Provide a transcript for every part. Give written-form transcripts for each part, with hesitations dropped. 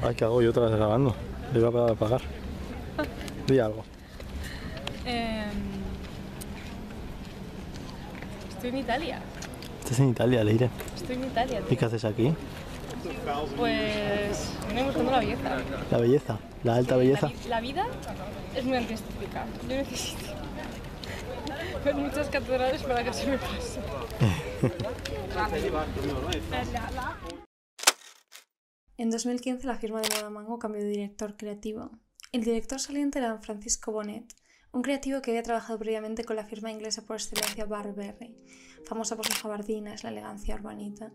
Ay, ¿qué hago yo otra vez grabando? Le iba a pagar. Di algo. Estoy en Italia. Estás en Italia, Leire. Estoy en Italia, ¿Y tío. qué haces aquí? Pues vengo buscando la belleza. La belleza, la alta belleza. La vida es muy antiestética. Yo necesito ver muchas catedrales para que se me pase. En 2015 la firma de moda Mango cambió de director creativo. El director saliente era Francisco Bonet, un creativo que había trabajado previamente con la firma inglesa por excelencia Burberry, famosa por sus gabardinas, la elegancia urbanita.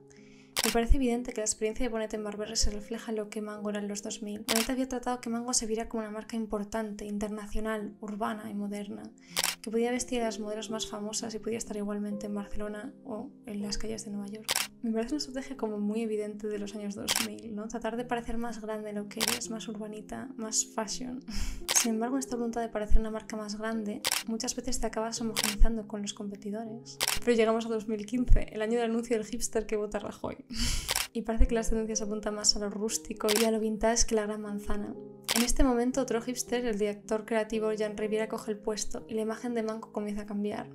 Me parece evidente que la experiencia de Bonet en Burberry se refleja en lo que Mango era en los 2000. Bonet había tratado que Mango se viera como una marca importante, internacional, urbana y moderna, que podía vestir a las modelos más famosas y podía estar igualmente en Barcelona o en las calles de Nueva York. Me parece una estrategia como muy evidente de los años 2000, ¿no? Tratar de parecer más grande de lo que es, más urbanita, más fashion. Sin embargo, esta voluntad de parecer una marca más grande muchas veces te acabas homogeneizando con los competidores. Pero llegamos a 2015, el año del anuncio del hipster que vota Rajoy. Y parece que las tendencias apuntan más a lo rústico y a lo vintage que la gran manzana. En este momento, otro hipster, el director creativo Jan Riviera, coge el puesto y la imagen de Mango comienza a cambiar.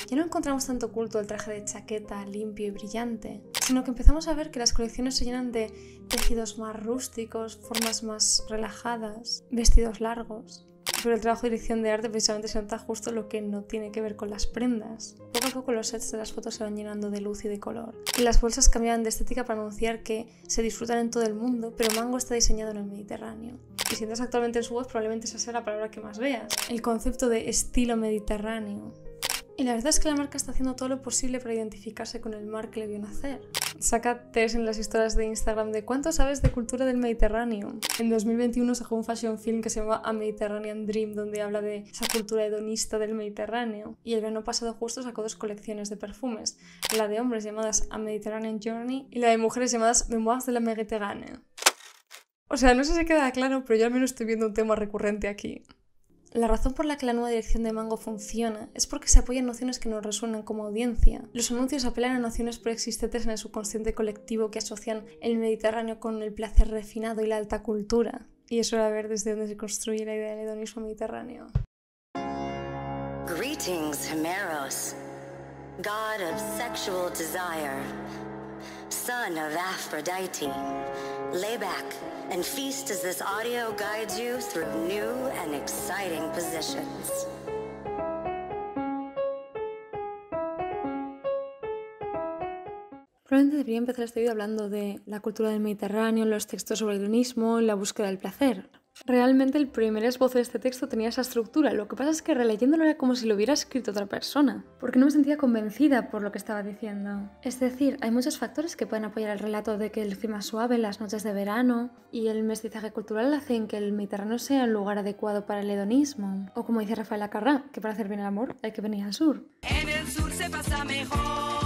Ya no encontramos tanto culto al traje de chaqueta limpio y brillante, sino que empezamos a ver que las colecciones se llenan de tejidos más rústicos, formas más relajadas, vestidos largos. Pero el trabajo de dirección de arte precisamente se nota justo lo que no tiene que ver con las prendas. Poco a poco los sets de las fotos se van llenando de luz y de color. Y las bolsas cambian de estética para anunciar que se disfrutan en todo el mundo, pero Mango está diseñado en el Mediterráneo. Y si entras actualmente en su web, probablemente esa sea la palabra que más veas. El concepto de estilo mediterráneo. Y la verdad es que la marca está haciendo todo lo posible para identificarse con el mar que le vio nacer. Saca test en las historias de Instagram de ¿cuánto sabes de cultura del Mediterráneo? En 2021 sacó un fashion film que se llama A Mediterranean Dream, donde habla de esa cultura hedonista del Mediterráneo. Y el verano pasado justo sacó 2 colecciones de perfumes, la de hombres llamadas A Mediterranean Journey y la de mujeres llamadas Memoirs de la Méditerranée. O sea, no sé si queda claro, pero yo al menos estoy viendo un tema recurrente aquí. La razón por la que la nueva dirección de Mango funciona es porque se apoya en nociones que nos resuenan como audiencia. Los anuncios apelan a nociones preexistentes en el subconsciente colectivo que asocian el Mediterráneo con el placer refinado y la alta cultura. Y eso era ver desde dónde se construye la idea del hedonismo mediterráneo. Greetings, Himeros, god of sexual desire, son of Aphrodite. Lay back and feast as this audio guides you through new and exciting positions. Probablemente debería empezar este vídeo hablando de la cultura del Mediterráneo, los textos sobre el hedonismo y la búsqueda del placer. Realmente el primer esbozo de este texto tenía esa estructura, lo que pasa es que releyéndolo era como si lo hubiera escrito otra persona, porque no me sentía convencida por lo que estaba diciendo. Es decir, hay muchos factores que pueden apoyar el relato de que el clima suave, las noches de verano y el mestizaje cultural hacen que el Mediterráneo sea el lugar adecuado para el hedonismo. O como dice Rafael Acarrá, que para hacer bien el amor hay que venir al sur. En el sur se pasa mejor.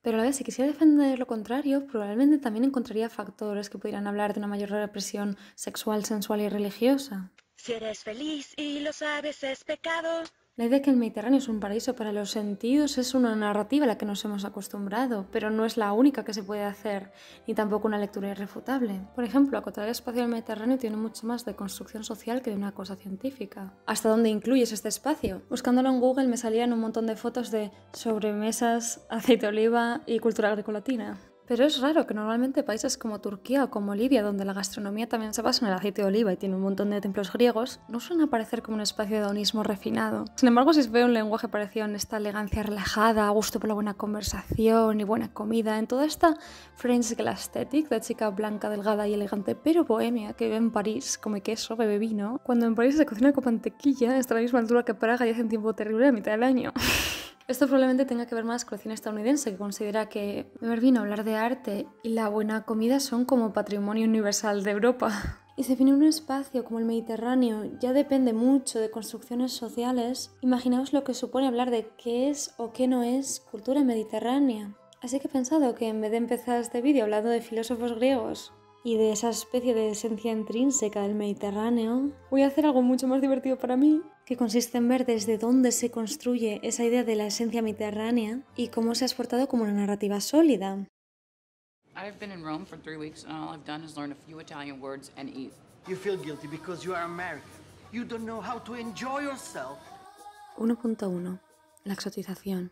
Pero a la vez, si quisiera defender lo contrario, probablemente también encontraría factores que pudieran hablar de una mayor represión sexual, sensual y religiosa. Si eres feliz y lo sabes es pecado. La idea de que el Mediterráneo es un paraíso para los sentidos es una narrativa a la que nos hemos acostumbrado, pero no es la única que se puede hacer, ni tampoco una lectura irrefutable. Por ejemplo, acotar el espacio del Mediterráneo tiene mucho más de construcción social que de una cosa científica. ¿Hasta dónde incluyes este espacio? Buscándolo en Google me salían un montón de fotos de sobremesas, aceite de oliva y cultura grecolatina. Pero es raro que normalmente países como Turquía o como Libia, donde la gastronomía también se basa en el aceite de oliva y tiene un montón de templos griegos, no suelen aparecer como un espacio de hedonismo refinado. Sin embargo, si se ve un lenguaje parecido en esta elegancia relajada, a gusto por la buena conversación y buena comida, en toda esta French Glaesthetic de chica blanca, delgada y elegante, pero bohemia, que vive en París, come queso, bebe vino, cuando en París se cocina con mantequilla, está a la misma altura que Praga y hace un tiempo terrible a mitad del año. Esto probablemente tenga que ver más con la cine estadounidense, que considera que beber vino, hablar de arte y la buena comida son como patrimonio universal de Europa. Y si definir un espacio como el Mediterráneo ya depende mucho de construcciones sociales, imaginaos lo que supone hablar de qué es o qué no es cultura mediterránea. Así que he pensado que en vez de empezar este vídeo hablando de filósofos griegos y de esa especie de esencia intrínseca del Mediterráneo, voy a hacer algo mucho más divertido para mí, que consiste en ver desde dónde se construye esa idea de la esencia mediterránea y cómo se ha exportado como una narrativa sólida. I've been in Rome for 3 weeks, and all I've done is learn a few Italian words and eat. You feel guilty because you are American. You don't know how to enjoy yourself. 1.1. La exotización.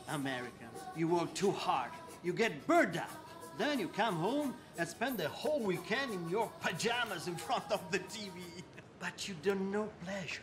American, you work too hard. You get burned out. Then you come home and spend the whole weekend in your pajamas in front of the TV. But you don't know pleasure.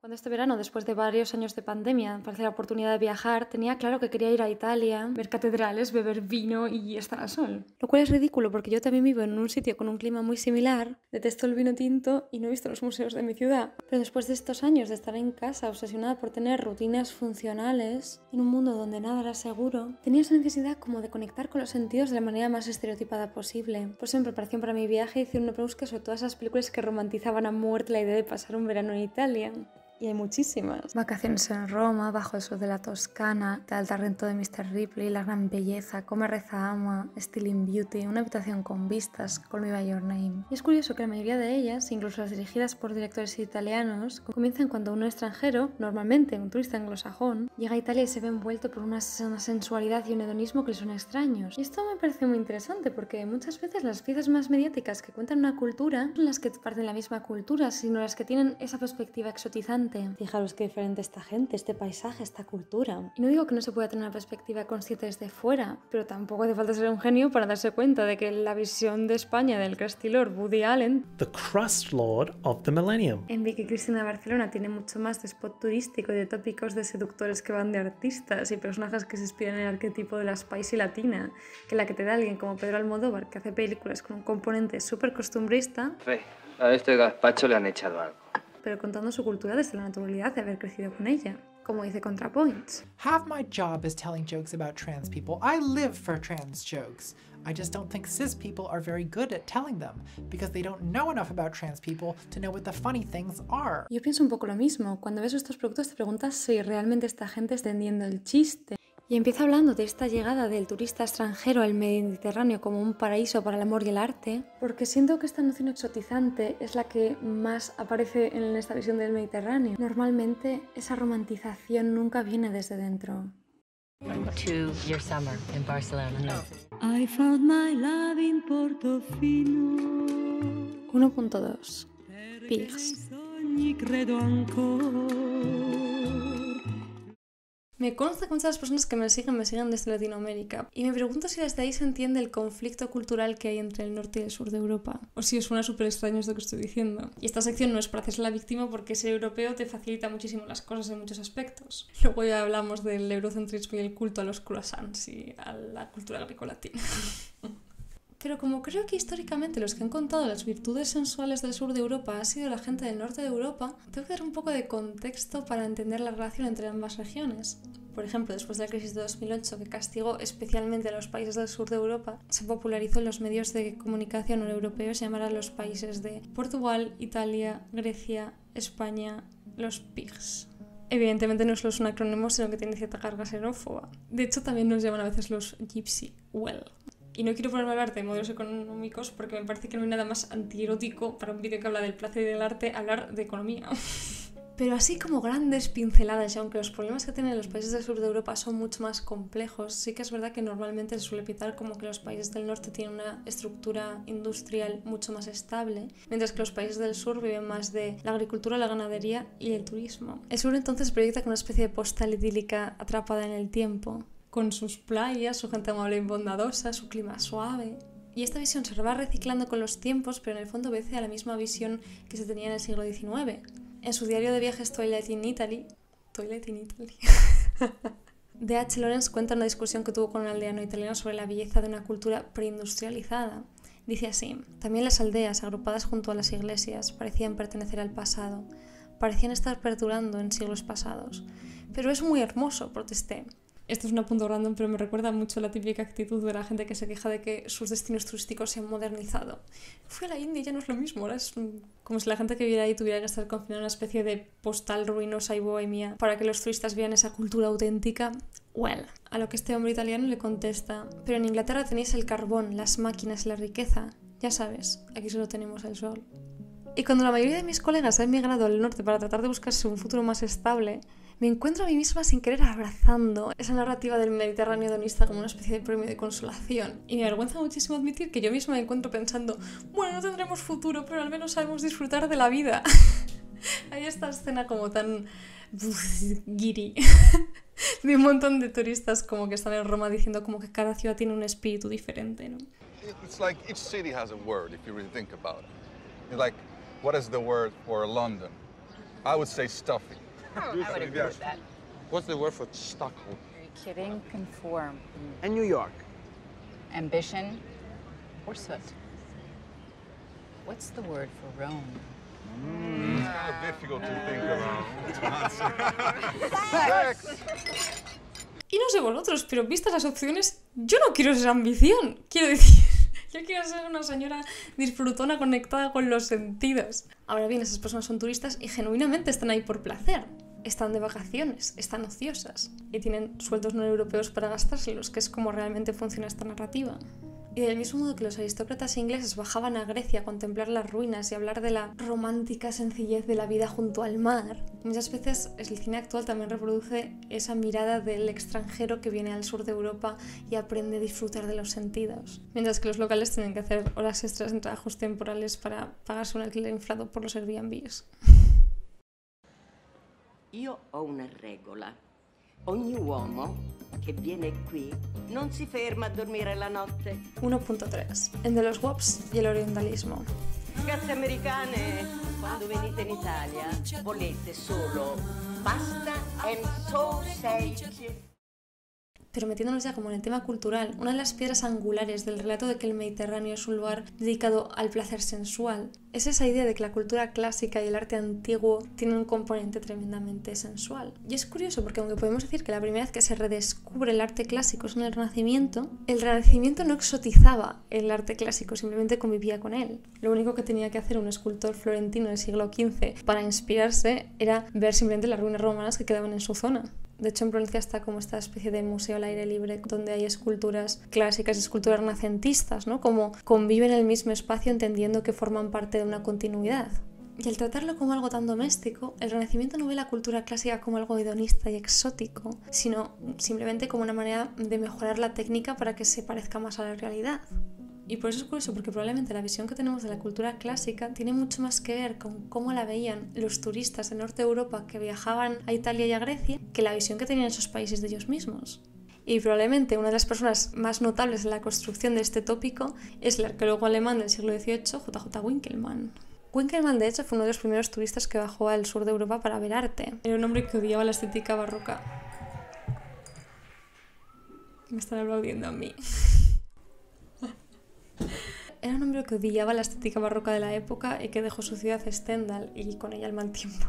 Cuando este verano, después de varios años de pandemia, apareció la oportunidad de viajar, tenía claro que quería ir a Italia, ver catedrales, beber vino y estar al sol. Lo cual es ridículo porque yo también vivo en un sitio con un clima muy similar, detesto el vino tinto y no he visto los museos de mi ciudad. Pero después de estos años de estar en casa obsesionada por tener rutinas funcionales, en un mundo donde nada era seguro, tenía esa necesidad como de conectar con los sentidos de la manera más estereotipada posible. Por eso en preparación para mi viaje hice una búsqueda sobre todas esas películas que romantizaban a muerte la idea de pasar un verano en Italia. Y hay muchísimas. Vacaciones en Roma, Bajo el sol de la Toscana, El Tarrento de Mr. Ripley, La gran belleza, Come, reza, ama, Stealing Beauty, Una habitación con vistas, Call me by your name. Y es curioso que la mayoría de ellas, incluso las dirigidas por directores italianos, comienzan cuando un extranjero, normalmente un turista anglosajón, llega a Italia y se ve envuelto por una sensualidad y un hedonismo que le son extraños. Y esto me parece muy interesante porque muchas veces las piezas más mediáticas que cuentan una cultura no son las que parten de la misma cultura, sino las que tienen esa perspectiva exotizante. Fijaros qué diferente esta gente, este paisaje, esta cultura. Y no digo que no se pueda tener una perspectiva consciente desde fuera, pero tampoco hace falta ser un genio para darse cuenta de que la visión de España del Crusty Lord Woody Allen, The Crust Lord of the Millennium. en Vicky Cristina Barcelona, tiene mucho más de spot turístico y de tópicos de seductores que van de artistas y personajes que se inspiran en el arquetipo de la spicy latina, que la que te da alguien como Pedro Almodóvar, que hace películas con un componente súper costumbrista. Fe, a este gazpacho le han echado algo. Pero contando su cultura desde la naturalidad de haber crecido con ella, como dice ContraPoints. Half my job is telling jokes about trans people. I live for trans jokes. I just don't think cis people are very good at telling them, because they don't know enough about trans people to know what the funny things are. Yo pienso un poco lo mismo. Cuando ves estos productos te preguntas si realmente esta gente está entendiendo el chiste. Y empieza hablando de esta llegada del turista extranjero al Mediterráneo como un paraíso para el amor y el arte, porque siento que esta noción exotizante es la que más aparece en esta visión del Mediterráneo. Normalmente esa romantización nunca viene desde dentro. To your summer in Barcelona. I found my love in Portofino. 1.2. Pigs. Sogni credo ancora. Me consta que muchas de las personas que me siguen desde Latinoamérica y me pregunto si desde ahí se entiende el conflicto cultural que hay entre el norte y el sur de Europa, o si os suena súper extraño esto que estoy diciendo. Y esta sección no es para hacerse la víctima porque ser europeo te facilita muchísimo las cosas en muchos aspectos. Luego ya hablamos del eurocentrismo y el culto a los croissants y a la cultura grecolatina. Pero como creo que históricamente los que han contado las virtudes sensuales del sur de Europa ha sido la gente del norte de Europa, tengo que dar un poco de contexto para entender la relación entre ambas regiones. Por ejemplo, después de la crisis de 2008, que castigó especialmente a los países del sur de Europa, se popularizó en los medios de comunicación europeos llamar a los países de Portugal, Italia, Grecia, España, los pigs. Evidentemente no solo es un acrónimo, sino que tiene cierta carga xenófoba. De hecho, también nos llaman a veces los gypsy well. Y no quiero ponerme a hablar de modelos económicos porque me parece que no hay nada más antierótico para un vídeo que habla del placer y del arte hablar de economía. Pero así como grandes pinceladas, y aunque los problemas que tienen los países del sur de Europa son mucho más complejos, sí que es verdad que normalmente se suele pintar como que los países del norte tienen una estructura industrial mucho más estable, mientras que los países del sur viven más de la agricultura, la ganadería y el turismo. El sur entonces proyecta como una especie de postal idílica atrapada en el tiempo, con sus playas, su gente amable y bondadosa, su clima suave. Y esta visión se va reciclando con los tiempos, pero en el fondo obedece a la misma visión que se tenía en el siglo XIX. En su diario de viajes Toilet in Italy, D.H. Lawrence cuenta una discusión que tuvo con un aldeano italiano sobre la belleza de una cultura preindustrializada. Dice así: también las aldeas, agrupadas junto a las iglesias, parecían pertenecer al pasado, parecían estar perdurando en siglos pasados. Pero es muy hermoso, protesté. Esto es un apunto random, pero me recuerda mucho la típica actitud de la gente que se queja de que sus destinos turísticos se han modernizado. Fui a la India y ya no es lo mismo, ahora es como si la gente que viviera ahí tuviera que estar confinada en una especie de postal ruinosa y bohemia para que los turistas vean esa cultura auténtica. Well, a lo que este hombre italiano le contesta: pero en Inglaterra tenéis el carbón, las máquinas, la riqueza. Ya sabes, aquí solo tenemos el sol. Y cuando la mayoría de mis colegas han migrado al norte para tratar de buscarse un futuro más estable, Me encuentro a mí misma sin querer abrazando esa narrativa del Mediterráneo hedonista como una especie de premio de consolación. Y me avergüenza muchísimo admitir que yo misma me encuentro pensando, bueno, no tendremos futuro, pero al menos sabemos disfrutar de la vida. Hay esta escena como tan guiri de un montón de turistas como que están en Roma diciendo como que cada ciudad tiene un espíritu diferente, ¿no? It's like each city has a word if you really think about it. It's like, what is the word for London? I would say stuffy. I would agree with that. What's the word for Stockholm? Are you kidding? Conform. And New York. Ambition or soot? What's the word for Rome? It's kind of difficult to think about. Sex. Y no sé vosotros, pero vistas las opciones, yo no quiero esa ambición. Quiero decir, yo quiero ser una señora disfrutona conectada con los sentidos. Ahora bien, esas personas son turistas y genuinamente están ahí por placer. Están de vacaciones, están ociosas y tienen sueldos no europeos para gastárselos, que es como realmente funciona esta narrativa. Y del mismo modo que los aristócratas ingleses bajaban a Grecia a contemplar las ruinas y hablar de la romántica sencillez de la vida junto al mar, muchas veces el cine actual también reproduce esa mirada del extranjero que viene al sur de Europa y aprende a disfrutar de los sentidos. Mientras que los locales tienen que hacer horas extras en trabajos temporales para pagarse un alquiler inflado por los Airbnbs. Io ho una regola. Ogni uomo che viene qui non si ferma a dormire la notte. 1.3. El de los WOPs y el orientalismo. Ragazze americane, quando venite in Italia, volete solo pasta and sausage. Pero metiéndonos ya como en el tema cultural, una de las piedras angulares del relato de que el Mediterráneo es un lugar dedicado al placer sensual es esa idea de que la cultura clásica y el arte antiguo tienen un componente tremendamente sensual. Y es curioso porque aunque podemos decir que la primera vez que se redescubre el arte clásico es en el Renacimiento no exotizaba el arte clásico, simplemente convivía con él. Lo único que tenía que hacer un escultor florentino del siglo XV para inspirarse era ver simplemente las ruinas romanas que quedaban en su zona. De hecho, en Florencia está como esta especie de museo al aire libre donde hay esculturas clásicas y esculturas renacentistas, ¿no? Como conviven en el mismo espacio entendiendo que forman parte de una continuidad. Y al tratarlo como algo tan doméstico, el Renacimiento no ve la cultura clásica como algo hedonista y exótico, sino simplemente como una manera de mejorar la técnica para que se parezca más a la realidad. Y por eso es curioso, porque probablemente la visión que tenemos de la cultura clásica tiene mucho más que ver con cómo la veían los turistas de Norte de Europa que viajaban a Italia y a Grecia que la visión que tenían esos países de ellos mismos. Y probablemente una de las personas más notables en la construcción de este tópico es el arqueólogo alemán del siglo XVIII, J.J. Winkelmann. Winkelmann, de hecho, fue uno de los primeros turistas que bajó al sur de Europa para ver arte. Era un hombre que odiaba la estética barroca. Me están aplaudiendo a mí. Era un hombre que odiaba la estética barroca de la época y que dejó su ciudad Stendhal y con ella el mal tiempo.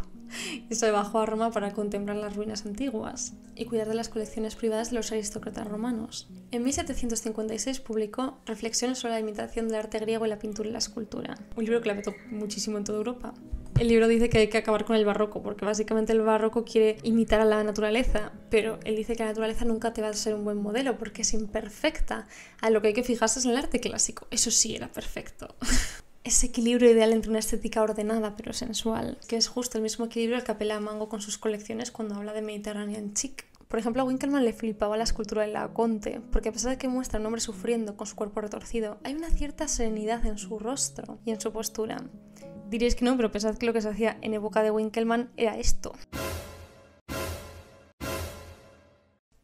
Y se bajó a Roma para contemplar las ruinas antiguas y cuidar de las colecciones privadas de los aristócratas romanos. En 1756 publicó Reflexiones sobre la imitación del arte griego y la pintura y la escultura, un libro que la vetó muchísimo en toda Europa. El libro dice que hay que acabar con el barroco, porque básicamente el barroco quiere imitar a la naturaleza, pero él dice que la naturaleza nunca te va a ser un buen modelo porque es imperfecta. A lo que hay que fijarse es en el arte clásico. Eso sí era perfecto. Ese equilibrio ideal entre una estética ordenada pero sensual, que es justo el mismo equilibrio al que apela a Mango con sus colecciones cuando habla de Mediterranean chic. Por ejemplo, a Winkelmann le flipaba la escultura del Laoconte, porque a pesar de que muestra a un hombre sufriendo con su cuerpo retorcido, hay una cierta serenidad en su rostro y en su postura. Diréis que no, pero pensad que lo que se hacía en época de Winkelmann era esto.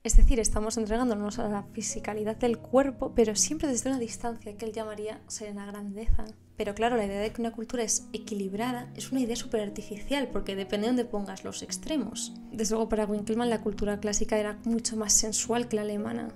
Es decir, estamos entregándonos a la fisicalidad del cuerpo, pero siempre desde una distancia que él llamaría serena grandeza. Pero claro, la idea de que una cultura es equilibrada es una idea súper artificial, porque depende de dónde pongas los extremos. Desde luego, para Winkelmann la cultura clásica era mucho más sensual que la alemana.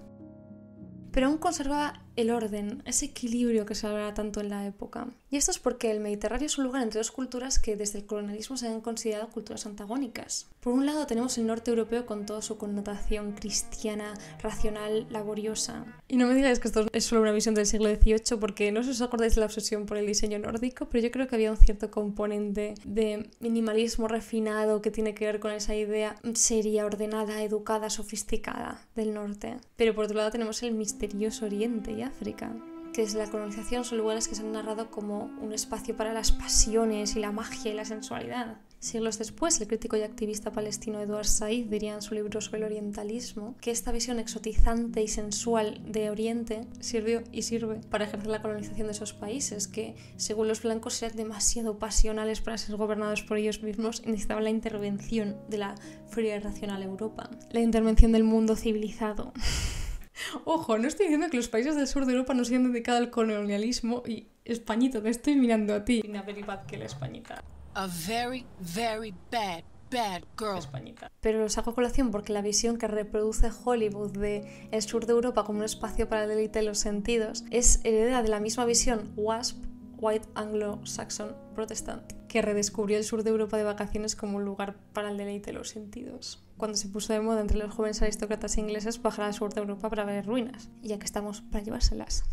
Pero aún conservaba el orden, ese equilibrio que se hablaba tanto en la época. Y esto es porque el Mediterráneo es un lugar entre dos culturas que desde el colonialismo se han considerado culturas antagónicas. Por un lado tenemos el norte europeo con toda su connotación cristiana, racional, laboriosa. Y no me digáis que esto es solo una visión del siglo XVIII, porque no sé si os acordáis de la obsesión por el diseño nórdico, pero yo creo que había un cierto componente de minimalismo refinado que tiene que ver con esa idea seria, ordenada, educada, sofisticada del norte. Pero por otro lado tenemos el misterioso Oriente y África, que desde la colonización son lugares que se han narrado como un espacio para las pasiones y la magia y la sensualidad. Siglos después, el crítico y activista palestino Edward Said diría en su libro sobre el orientalismo que esta visión exotizante y sensual de Oriente sirvió y sirve para ejercer la colonización de esos países que, según los blancos, eran demasiado pasionales para ser gobernados por ellos mismos y necesitaban la intervención de la fría y racional Europa, la intervención del mundo civilizado. Ojo, no estoy diciendo que los países del sur de Europa no se hayan dedicado al colonialismo y Españita, te estoy mirando a ti. Una very bad girl, Españita. A very, very bad girl. Españita. Pero los hago colación porque la visión que reproduce Hollywood de el sur de Europa como un espacio para el deleite de los sentidos es heredera de la misma visión WASP, White Anglo-Saxon Protestant, que redescubrió el sur de Europa de vacaciones como un lugar para el deleite de los sentidos, cuando se puso de moda entre los jóvenes aristócratas ingleses bajar al sur de Europa para ver ruinas, y ya que estamos, para llevárselas.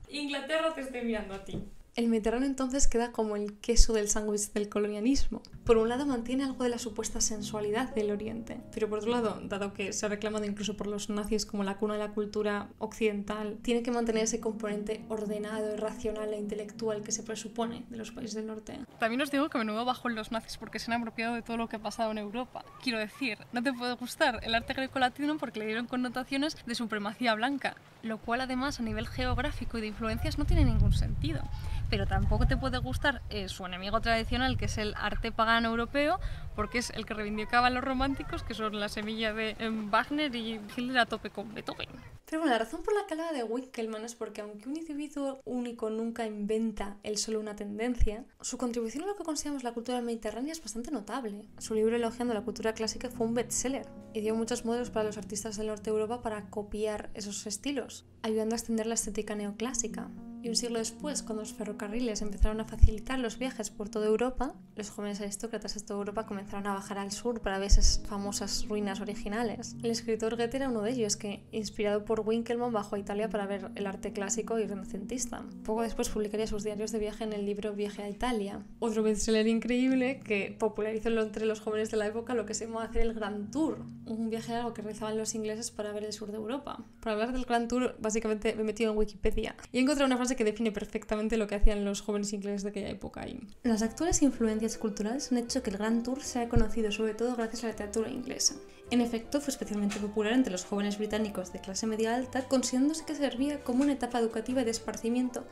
Inglaterra, te estoy mirando a ti. El Mediterráneo entonces queda como el queso del sándwich del colonialismo. Por un lado mantiene algo de la supuesta sensualidad del Oriente, pero por otro lado, dado que se ha reclamado incluso por los nazis como la cuna de la cultura occidental, tiene que mantener ese componente ordenado, racional e intelectual que se presupone de los países del norte. También os digo que menudo bajo en los nazis porque se han apropiado de todo lo que ha pasado en Europa. Quiero decir, no te puede gustar el arte grecolatino porque le dieron connotaciones de supremacía blanca, lo cual además a nivel geográfico y de influencias no tiene ningún sentido. Pero tampoco te puede gustar su enemigo tradicional, que es el arte pagano europeo, porque es el que reivindicaban los románticos, que son la semilla de Wagner y Hitler a tope con Beethoven. Pero bueno, la razón por la que hablaba de Winkelmann es porque aunque un individuo único nunca inventa él solo una tendencia, su contribución a lo que consideramos la cultura mediterránea es bastante notable. Su libro elogiando la cultura clásica fue un bestseller y dio muchos modelos para los artistas del norte de Europa para copiar esos estilos, ayudando a extender la estética neoclásica. Y un siglo después, cuando los ferrocarriles empezaron a facilitar los viajes por toda Europa, los jóvenes aristócratas de toda Europa comenzaron a bajar al sur para ver esas famosas ruinas originales. El escritor Goethe era uno de ellos, que, inspirado por Winkelmann, bajó a Italia para ver el arte clásico y renacentista. Poco después publicaría sus diarios de viaje en el libro Viaje a Italia. Otro bestseller increíble que popularizó entre los jóvenes de la época lo que se llamaba hacer el Grand Tour, un viaje largo que realizaban los ingleses para ver el sur de Europa. Para hablar del Grand Tour, básicamente me he metido en Wikipedia y he encontrado una frase que define perfectamente lo que hacían los jóvenes ingleses de aquella época. Las actuales influencias culturales han hecho que el Grand Tour sea conocido sobre todo gracias a la literatura inglesa. En efecto, fue especialmente popular entre los jóvenes británicos de clase media alta, considerándose que servía como una etapa educativa y de esparcimiento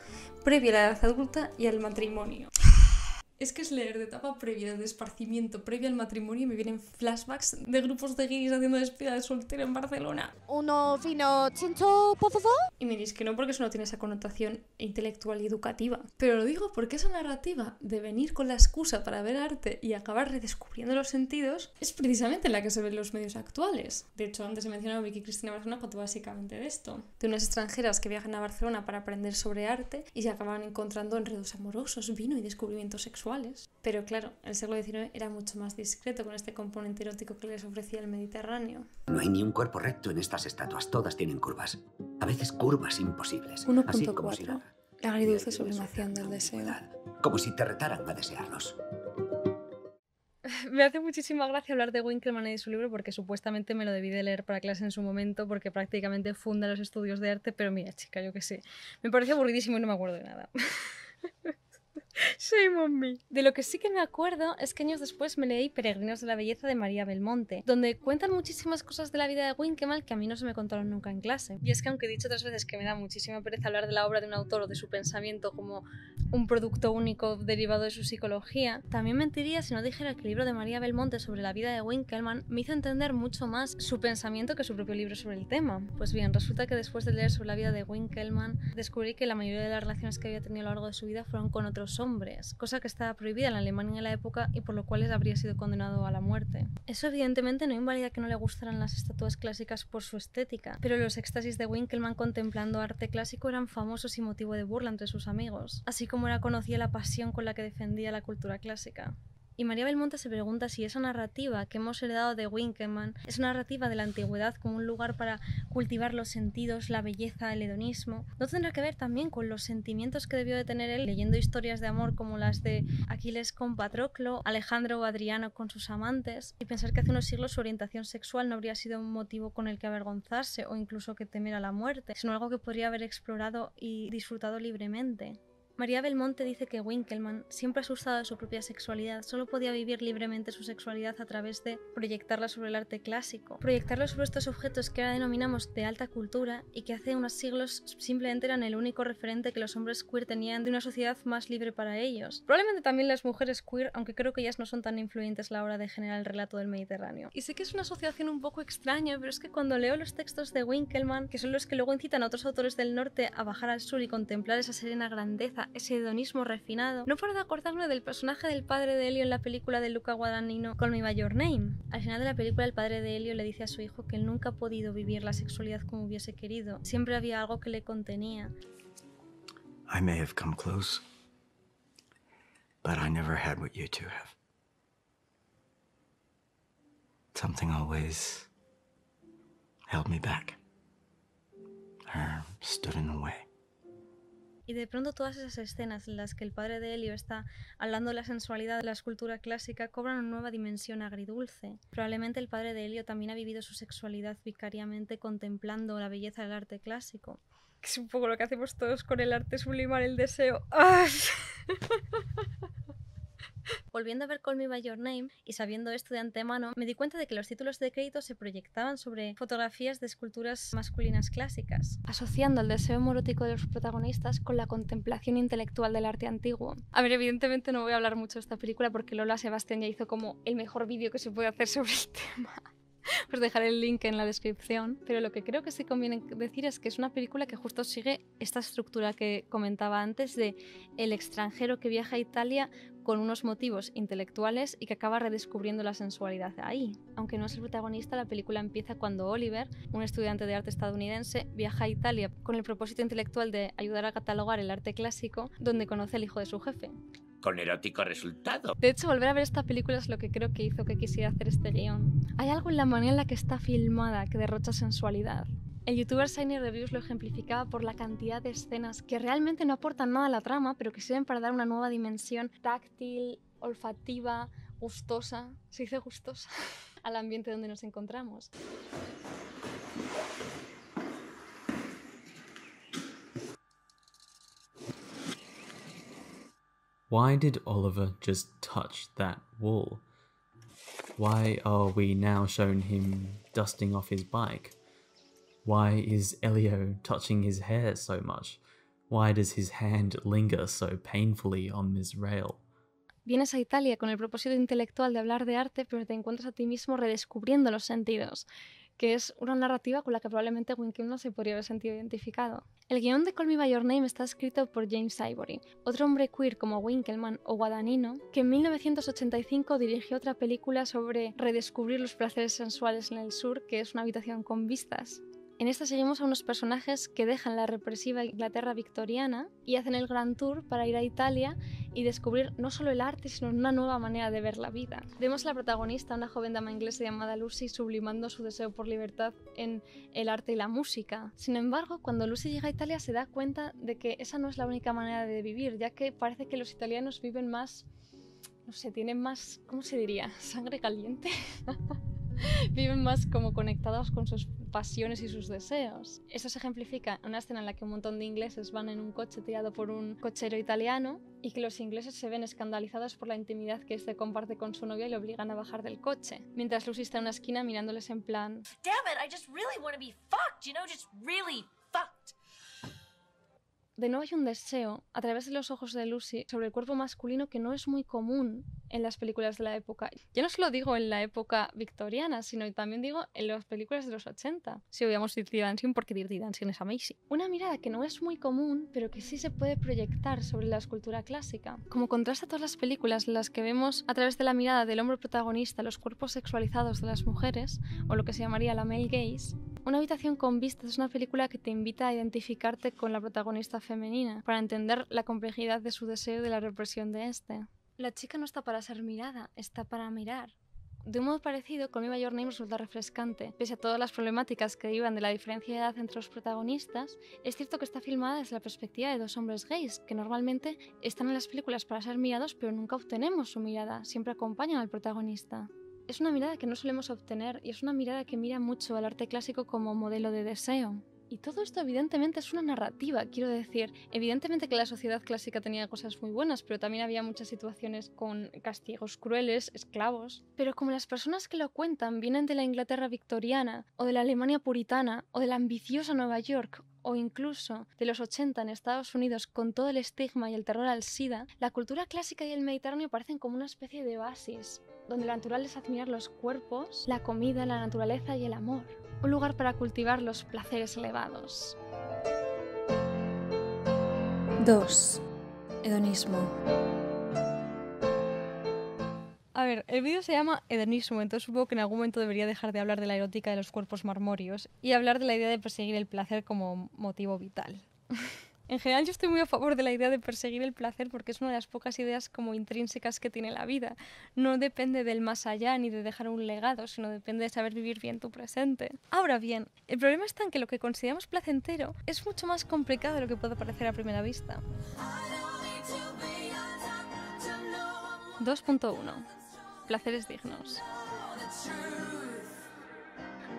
previa a la edad adulta y al matrimonio. Es que es leer de etapa previa, de esparcimiento, previa al matrimonio, y me vienen flashbacks de grupos de guiris haciendo despedida de soltero en Barcelona. ¿Uno vino tinto, por favor? Y me diréis que no, porque eso no tiene esa connotación intelectual y educativa. Pero lo digo porque esa narrativa de venir con la excusa para ver arte y acabar redescubriendo los sentidos es precisamente la que se ve en los medios actuales. De hecho, antes he mencionado a Vicky Cristina Barcelona cuando básicamente de esto. De unas extranjeras que viajan a Barcelona para aprender sobre arte y se acaban encontrando enredos amorosos, vino y descubrimientos sexuales. Pero claro, el siglo XIX era mucho más discreto con este componente erótico que les ofrecía el Mediterráneo. No hay ni un cuerpo recto en estas estatuas, todas tienen curvas. A veces curvas imposibles. 1.4. La agridulce sublimación del deseo. Como si te retaran a desearlos. Me hace muchísima gracia hablar de Winkelmann y de su libro porque supuestamente me lo debí de leer para clase en su momento porque prácticamente funda los estudios de arte, pero mira, chica, yo qué sé. Me parece aburridísimo y no me acuerdo de nada. Shame on me. De lo que sí que me acuerdo es que años después me leí Peregrinos de la Belleza de María Belmonte, donde cuentan muchísimas cosas de la vida de Winkelmann que a mí no se me contaron nunca en clase. Y es que aunque he dicho otras veces que me da muchísima pereza hablar de la obra de un autor o de su pensamiento como un producto único derivado de su psicología, también mentiría si no dijera que el libro de María Belmonte sobre la vida de Winkelmann me hizo entender mucho más su pensamiento que su propio libro sobre el tema. Pues bien, resulta que después de leer sobre la vida de Winkelmann descubrí que la mayoría de las relaciones que había tenido a lo largo de su vida fueron con otros hombres, cosa que estaba prohibida en la Alemania de la época y por lo cual habría sido condenado a la muerte. Eso evidentemente no invalida que no le gustaran las estatuas clásicas por su estética, pero los éxtasis de Winkelmann contemplando arte clásico eran famosos y motivo de burla entre sus amigos, así como era conocida la pasión con la que defendía la cultura clásica. Y María Belmonte se pregunta si esa narrativa que hemos heredado de Winkelmann es una narrativa de la antigüedad como un lugar para cultivar los sentidos, la belleza, el hedonismo, ¿no tendrá que ver también con los sentimientos que debió de tener él leyendo historias de amor como las de Aquiles con Patroclo, Alejandro o Adriano con sus amantes, y pensar que hace unos siglos su orientación sexual no habría sido un motivo con el que avergonzarse o incluso que temer a la muerte, sino algo que podría haber explorado y disfrutado libremente? María Belmonte dice que Winkelmann, siempre asustado de su propia sexualidad, solo podía vivir libremente su sexualidad a través de proyectarla sobre el arte clásico. Proyectarlo sobre estos objetos que ahora denominamos de alta cultura y que hace unos siglos simplemente eran el único referente que los hombres queer tenían de una sociedad más libre para ellos. Probablemente también las mujeres queer, aunque creo que ellas no son tan influyentes a la hora de generar el relato del Mediterráneo. Y sé que es una asociación un poco extraña, pero es que cuando leo los textos de Winkelmann, que son los que luego incitan a otros autores del norte a bajar al sur y contemplar esa serena grandeza, ese hedonismo refinado, no paro de acordarme del personaje del padre de Elio en la película de Luca Guadagnino, Call Me By Your Name. Al final de la película, el padre de Elio le dice a su hijo que él nunca ha podido vivir la sexualidad como hubiese querido. Siempre había algo que le contenía. I may have come close, but I never had what you two have. Something always held me back, or stood in the way. Y de pronto todas esas escenas en las que el padre de Elio está hablando de la sensualidad de la escultura clásica cobran una nueva dimensión agridulce. Probablemente el padre de Elio también ha vivido su sexualidad vicariamente contemplando la belleza del arte clásico. Que es un poco lo que hacemos todos con el arte, sublimar el deseo. ¡Ah! Volviendo a ver Call Me By Your Name y sabiendo esto de antemano, me di cuenta de que los títulos de crédito se proyectaban sobre fotografías de esculturas masculinas clásicas, asociando el deseo homoerótico de los protagonistas con la contemplación intelectual del arte antiguo. A ver, evidentemente no voy a hablar mucho de esta película porque Lola Sebastián ya hizo como el mejor vídeo que se puede hacer sobre el tema. Os dejaré el link en la descripción, pero lo que creo que sí conviene decir es que es una película que justo sigue esta estructura que comentaba antes de el extranjero que viaja a Italia con unos motivos intelectuales y que acaba redescubriendo la sensualidad ahí. Aunque no es el protagonista, la película empieza cuando Oliver, un estudiante de arte estadounidense, viaja a Italia con el propósito intelectual de ayudar a catalogar el arte clásico, donde conoce al hijo de su jefe. Con erótico resultado. De hecho, volver a ver esta película es lo que creo que hizo que quisiera hacer este guión. Hay algo en la manera en la que está filmada que derrocha sensualidad. El youtuber Shiny Reviews lo ejemplificaba por la cantidad de escenas que realmente no aportan nada a la trama, pero que sirven para dar una nueva dimensión táctil, olfativa, gustosa, se dice gustosa, al ambiente donde nos encontramos. Why did Oliver just touch that wall? Why are we now shown him dusting off his bike? Why is Elio touching his hair so much? Why does his hand linger so painfully on this rail? Vienes a Italia con el propósito intelectual de hablar de arte, pero te encuentras a ti mismo redescubriendo los sentidos, que es una narrativa con la que probablemente Winkelmann se podría haber sentido identificado. El guión de Call Me By Your Name está escrito por James Ivory, otro hombre queer como Winkelmann o Guadagnino, que en 1985 dirigió otra película sobre redescubrir los placeres sensuales en el sur, que es Una habitación con vistas. En esta seguimos a unos personajes que dejan la represiva Inglaterra victoriana y hacen el Grand Tour para ir a Italia y descubrir no solo el arte, sino una nueva manera de ver la vida. Vemos a la protagonista, una joven dama inglesa llamada Lucy, sublimando su deseo por libertad en el arte y la música. Sin embargo, cuando Lucy llega a Italia se da cuenta de que esa no es la única manera de vivir, ya que parece que los italianos viven más, no sé, tienen más, ¿cómo se diría? ¿Sangre caliente? Viven más como conectados con sus pasiones y sus deseos. Esto se ejemplifica en una escena en la que un montón de ingleses van en un coche tirado por un cochero italiano y que los ingleses se ven escandalizados por la intimidad que este comparte con su novia y le obligan a bajar del coche, mientras Lucy está en una esquina mirándoles en plan Damn it, I just really want to be fucked, you know, just really fucked. De nuevo hay un deseo, a través de los ojos de Lucy, sobre el cuerpo masculino que no es muy común en las películas de la época. Yo no solo digo en la época victoriana, sino también digo en las películas de los 80. Si odiamos Dirty Dancing, porque Dirty Dancing es amazing. Una mirada que no es muy común, pero que sí se puede proyectar sobre la escultura clásica. Como contraste a todas las películas en las que vemos a través de la mirada del hombre protagonista los cuerpos sexualizados de las mujeres, o lo que se llamaría la male gaze, Una habitación con vistas es una película que te invita a identificarte con la protagonista femenina, para entender la complejidad de su deseo y de la represión de este. La chica no está para ser mirada, está para mirar. De un modo parecido, Call Me By Your Name resulta refrescante. Pese a todas las problemáticas que derivan de la diferencia de edad entre los protagonistas, es cierto que está filmada desde la perspectiva de dos hombres gays, que normalmente están en las películas para ser mirados, pero nunca obtenemos su mirada, siempre acompañan al protagonista. Es una mirada que no solemos obtener y es una mirada que mira mucho al arte clásico como modelo de deseo. Y todo esto evidentemente es una narrativa, quiero decir, evidentemente que la sociedad clásica tenía cosas muy buenas, pero también había muchas situaciones con castigos crueles, esclavos. Pero como las personas que lo cuentan vienen de la Inglaterra victoriana, o de la Alemania puritana, o de la ambiciosa Nueva York, o incluso de los 80 en Estados Unidos con todo el estigma y el terror al SIDA, la cultura clásica y el Mediterráneo parecen como una especie de oasis, donde lo natural es admirar los cuerpos, la comida, la naturaleza y el amor. Un lugar para cultivar los placeres elevados. 2. Hedonismo. A ver, el vídeo se llama Hedonismo, entonces supongo que en algún momento debería dejar de hablar de la erótica de los cuerpos marmóreos y hablar de la idea de perseguir el placer como motivo vital. En general yo estoy muy a favor de la idea de perseguir el placer porque es una de las pocas ideas como intrínsecas que tiene la vida. No depende del más allá ni de dejar un legado, sino depende de saber vivir bien tu presente. Ahora bien, el problema está en que lo que consideramos placentero es mucho más complicado de lo que puede parecer a primera vista. 2.1. Placeres dignos.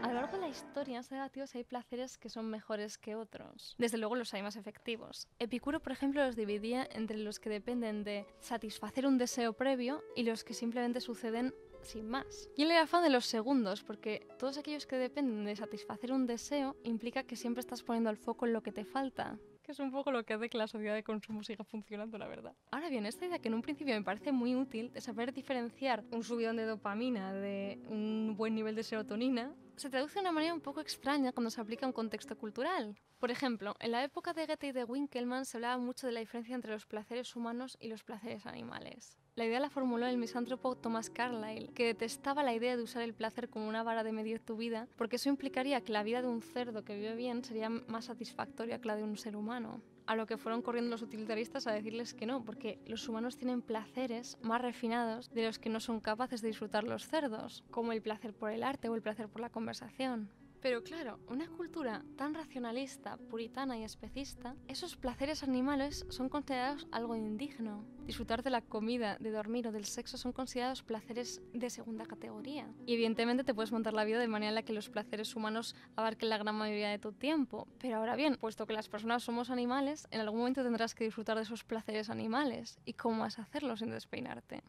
A lo largo de la historia se ha debatido si hay placeres que son mejores que otros. Desde luego los hay más efectivos. Epicuro, por ejemplo, los dividía entre los que dependen de satisfacer un deseo previo y los que simplemente suceden sin más. Y él era fan de los segundos, porque todos aquellos que dependen de satisfacer un deseo implica que siempre estás poniendo el foco en lo que te falta. Que es un poco lo que hace que la sociedad de consumo siga funcionando, la verdad. Ahora bien, esta idea que en un principio me parece muy útil de saber diferenciar un subidón de dopamina de un buen nivel de serotonina, se traduce de una manera un poco extraña cuando se aplica a un contexto cultural. Por ejemplo, en la época de Goethe y de Winkelmann se hablaba mucho de la diferencia entre los placeres humanos y los placeres animales. La idea la formuló el misántropo Thomas Carlyle, que detestaba la idea de usar el placer como una vara de medir tu vida, porque eso implicaría que la vida de un cerdo que vive bien sería más satisfactoria que la de un ser humano. A lo que fueron corriendo los utilitaristas a decirles que no, porque los humanos tienen placeres más refinados de los que no son capaces de disfrutar los cerdos, como el placer por el arte o el placer por la conversación. Pero claro, una cultura tan racionalista, puritana y especista, esos placeres animales son considerados algo indigno. Disfrutar de la comida, de dormir o del sexo son considerados placeres de segunda categoría. Y evidentemente te puedes montar la vida de manera en la que los placeres humanos abarquen la gran mayoría de tu tiempo. Pero ahora bien, puesto que las personas somos animales, en algún momento tendrás que disfrutar de esos placeres animales. ¿Y cómo vas a hacerlo sin despeinarte?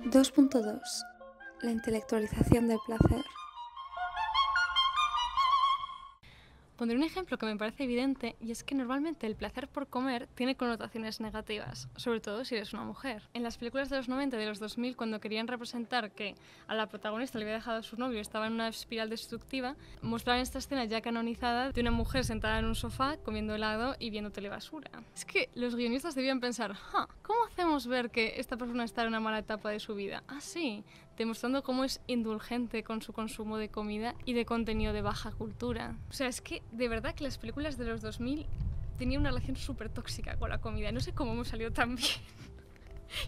2.2. La intelectualización del placer. Pondré un ejemplo que me parece evidente, y es que normalmente el placer por comer tiene connotaciones negativas, sobre todo si eres una mujer. En las películas de los 90 y de los 2000, cuando querían representar que a la protagonista le había dejado a su novio y estaba en una espiral destructiva, mostraban esta escena ya canonizada de una mujer sentada en un sofá comiendo helado y viendo telebasura. Es que los guionistas debían pensar, ¿cómo hacemos ver que esta persona está en una mala etapa de su vida? Ah, sí, demostrando cómo es indulgente con su consumo de comida y de contenido de baja cultura. O sea, es que de verdad que las películas de los 2000 tenían una relación súper tóxica con la comida. No sé cómo hemos salido tan bien.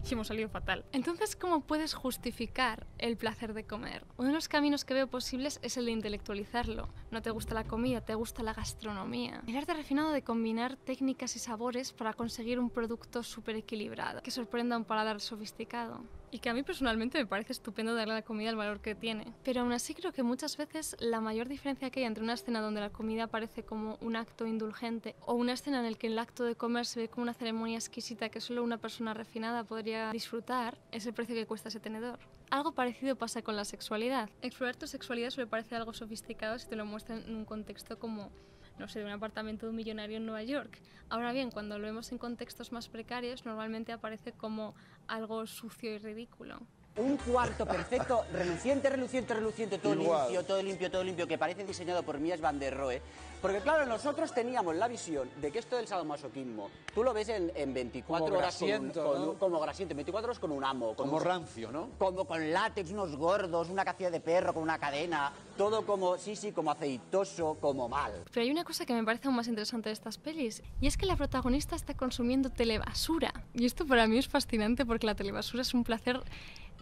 Y hemos salido fatal. Entonces, ¿cómo puedes justificar el placer de comer? Uno de los caminos que veo posibles es el de intelectualizarlo. No te gusta la comida, te gusta la gastronomía. El arte refinado de combinar técnicas y sabores para conseguir un producto súper equilibrado, que sorprenda a un paladar sofisticado. Y que a mí personalmente me parece estupendo darle a la comida el valor que tiene. Pero aún así creo que muchas veces la mayor diferencia que hay entre una escena donde la comida parece como un acto indulgente o una escena en la que el acto de comer se ve como una ceremonia exquisita que solo una persona refinada podría disfrutar es el precio que cuesta ese tenedor. Algo parecido pasa con la sexualidad. Explorar tu sexualidad suele parecer algo sofisticado si te lo muestran en un contexto como, no sé, de un apartamento de un millonario en Nueva York. Ahora bien, cuando lo vemos en contextos más precarios, normalmente aparece como algo sucio y ridículo. Un cuarto perfecto, reluciente, todo limpio, que parece diseñado por Mies van der Rohe. Porque claro, nosotros teníamos la visión de que esto del sadomasoquismo, tú lo ves en 24 como horas grasiento, como grasiento, 24 horas con un amo. Como rancio, ¿no? Como con látex, unos gordos, una cacilla de perro con una cadena, todo como, como aceitoso, como mal. Pero hay una cosa que me parece aún más interesante de estas pelis, y es que la protagonista está consumiendo telebasura. Y esto para mí es fascinante porque la telebasura es un placer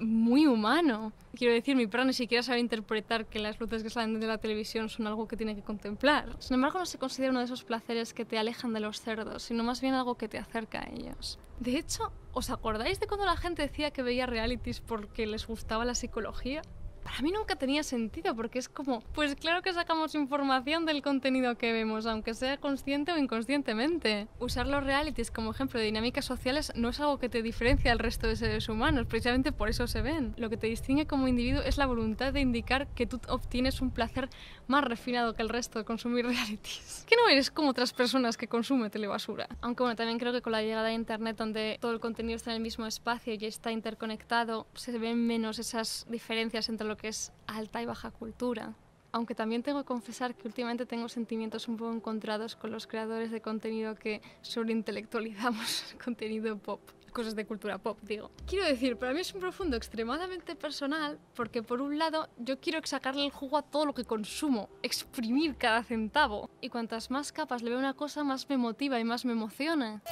muy humano. Quiero decir, mi perro ni siquiera sabe interpretar que las luces que salen de la televisión son algo que tiene que contemplar. Sin embargo, no se considera uno de esos placeres que te alejan de los cerdos, sino más bien algo que te acerca a ellos. De hecho, ¿os acordáis de cuando la gente decía que veía realities porque les gustaba la psicología? Para mí nunca tenía sentido, porque es como, pues claro que sacamos información del contenido que vemos, aunque sea consciente o inconscientemente. Usar los realities como ejemplo de dinámicas sociales no es algo que te diferencia del resto de seres humanos, precisamente por eso se ven. Lo que te distingue como individuo es la voluntad de indicar que tú obtienes un placer más refinado que el resto de consumir realities. Que no eres como otras personas que consumen telebasura. Aunque bueno, también creo que con la llegada de internet, donde todo el contenido está en el mismo espacio y está interconectado, se ven menos esas diferencias entre lo que es alta y baja cultura. Aunque también tengo que confesar que últimamente tengo sentimientos un poco encontrados con los creadores de contenido que sobreintelectualizamos contenido pop. Cosas de cultura pop, digo. Quiero decir, para mí es un profundo extremadamente personal, porque por un lado yo quiero sacarle el jugo a todo lo que consumo, exprimir cada centavo. Y cuantas más capas le veo a una cosa, más me motiva y más me emociona.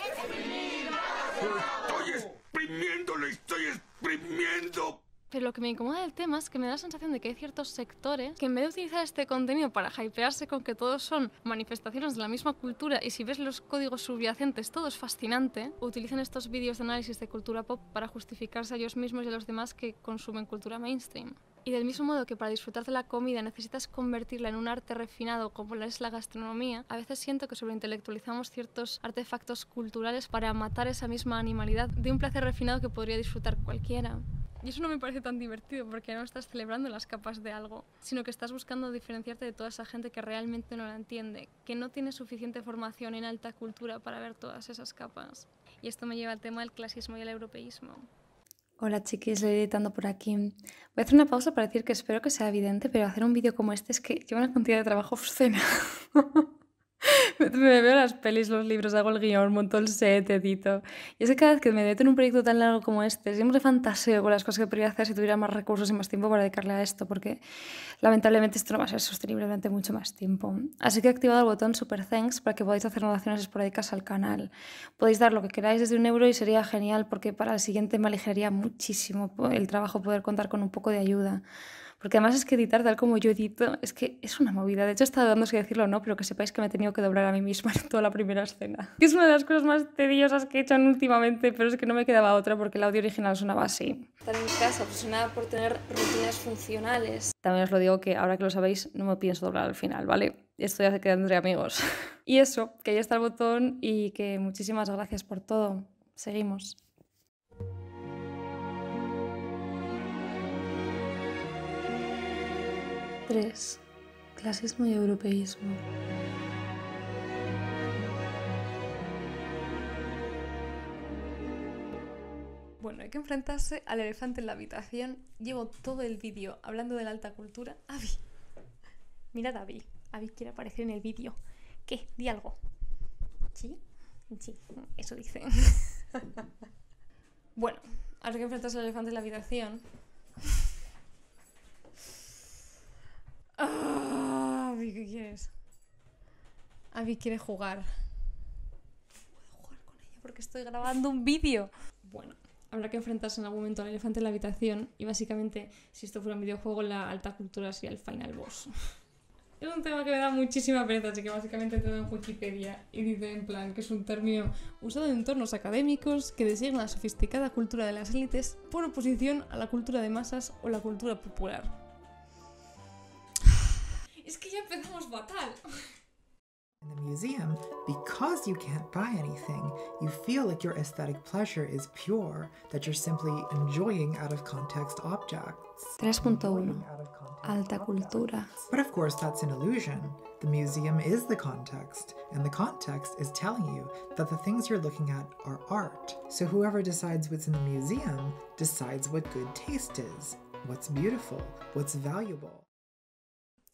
¡Lo estoy exprimiendo! Pero lo que me incomoda del tema es que me da la sensación de que hay ciertos sectores que en vez de utilizar este contenido para hypearse con que todos son manifestaciones de la misma cultura y si ves los códigos subyacentes todo es fascinante, utilizan estos vídeos de análisis de cultura pop para justificarse a ellos mismos y a los demás que consumen cultura mainstream. Y del mismo modo que para disfrutar de la comida necesitas convertirla en un arte refinado como es la gastronomía, a veces siento que sobreintelectualizamos ciertos artefactos culturales para matar esa misma animalidad de un placer refinado que podría disfrutar cualquiera. Y eso no me parece tan divertido porque no estás celebrando las capas de algo, sino que estás buscando diferenciarte de toda esa gente que realmente no la entiende, que no tiene suficiente formación en alta cultura para ver todas esas capas. Y esto me lleva al tema del clasismo y el europeísmo. Hola chiquis, lo voy editando por aquí. Voy a hacer una pausa para decir que espero que sea evidente, pero hacer un vídeo como este es que lleva una cantidad de trabajo obscena. Me veo las pelis, los libros, hago el guión, monto el set, edito. Y es que cada vez que me meto en un proyecto tan largo como este, siempre fantaseo con las cosas que podría hacer si tuviera más recursos y más tiempo para dedicarle a esto, porque lamentablemente esto no va a ser sostenible durante mucho más tiempo. Así que he activado el botón Super Thanks para que podáis hacer donaciones esporádicas al canal. Podéis dar lo que queráis desde €1 y sería genial porque para el siguiente me aligería muchísimo el trabajo poder contar con un poco de ayuda. Porque además es que editar tal como yo edito es que es una movida. De hecho, he estado dando si decirlo o no, pero que sepáis que me he tenido que doblar a mí misma en toda la primera escena. Que es una de las cosas más tediosas que he hecho últimamente, pero es que no me quedaba otra porque el audio original sonaba así. Estar en mi casa obsesionada por tener rutinas funcionales. También os lo digo que ahora que lo sabéis, no me pienso doblar al final, ¿vale? Esto ya se queda entre amigos. Y eso, que ya está el botón y que muchísimas gracias por todo. Seguimos. Tres. Clasismo y europeísmo. Bueno, hay que enfrentarse al elefante en la habitación. Llevo todo el vídeo hablando de la alta cultura. Abby. Mirad a Abby. Abby quiere aparecer en el vídeo. ¿Qué? Di algo. ¿Sí? Sí, eso dice. Bueno, ahora hay que enfrentarse al elefante en la habitación. Abby, ¿qué quieres? Abby quiere jugar. No puedo jugar con ella porque estoy grabando un vídeo. Bueno, habrá que enfrentarse en algún momento al elefante en la habitación y básicamente, si esto fuera un videojuego, la alta cultura sería el final boss. Es un tema que me da muchísima pereza, así que básicamente entré en Wikipedia y dice en plan que es un término usado en entornos académicos que designa la sofisticada cultura de las élites por oposición a la cultura de masas o la cultura popular. Es que ya empezamos fatal. In the museum, because you can't buy anything, you feel like your aesthetic pleasure is pure, that you're simply enjoying out of context objects. 3.1. Alta cultura. But of course, that's an illusion. The museum is the context, and the context is telling you that the things you're looking at are art. So whoever decides what's in the museum decides what good taste is, what's beautiful, what's valuable.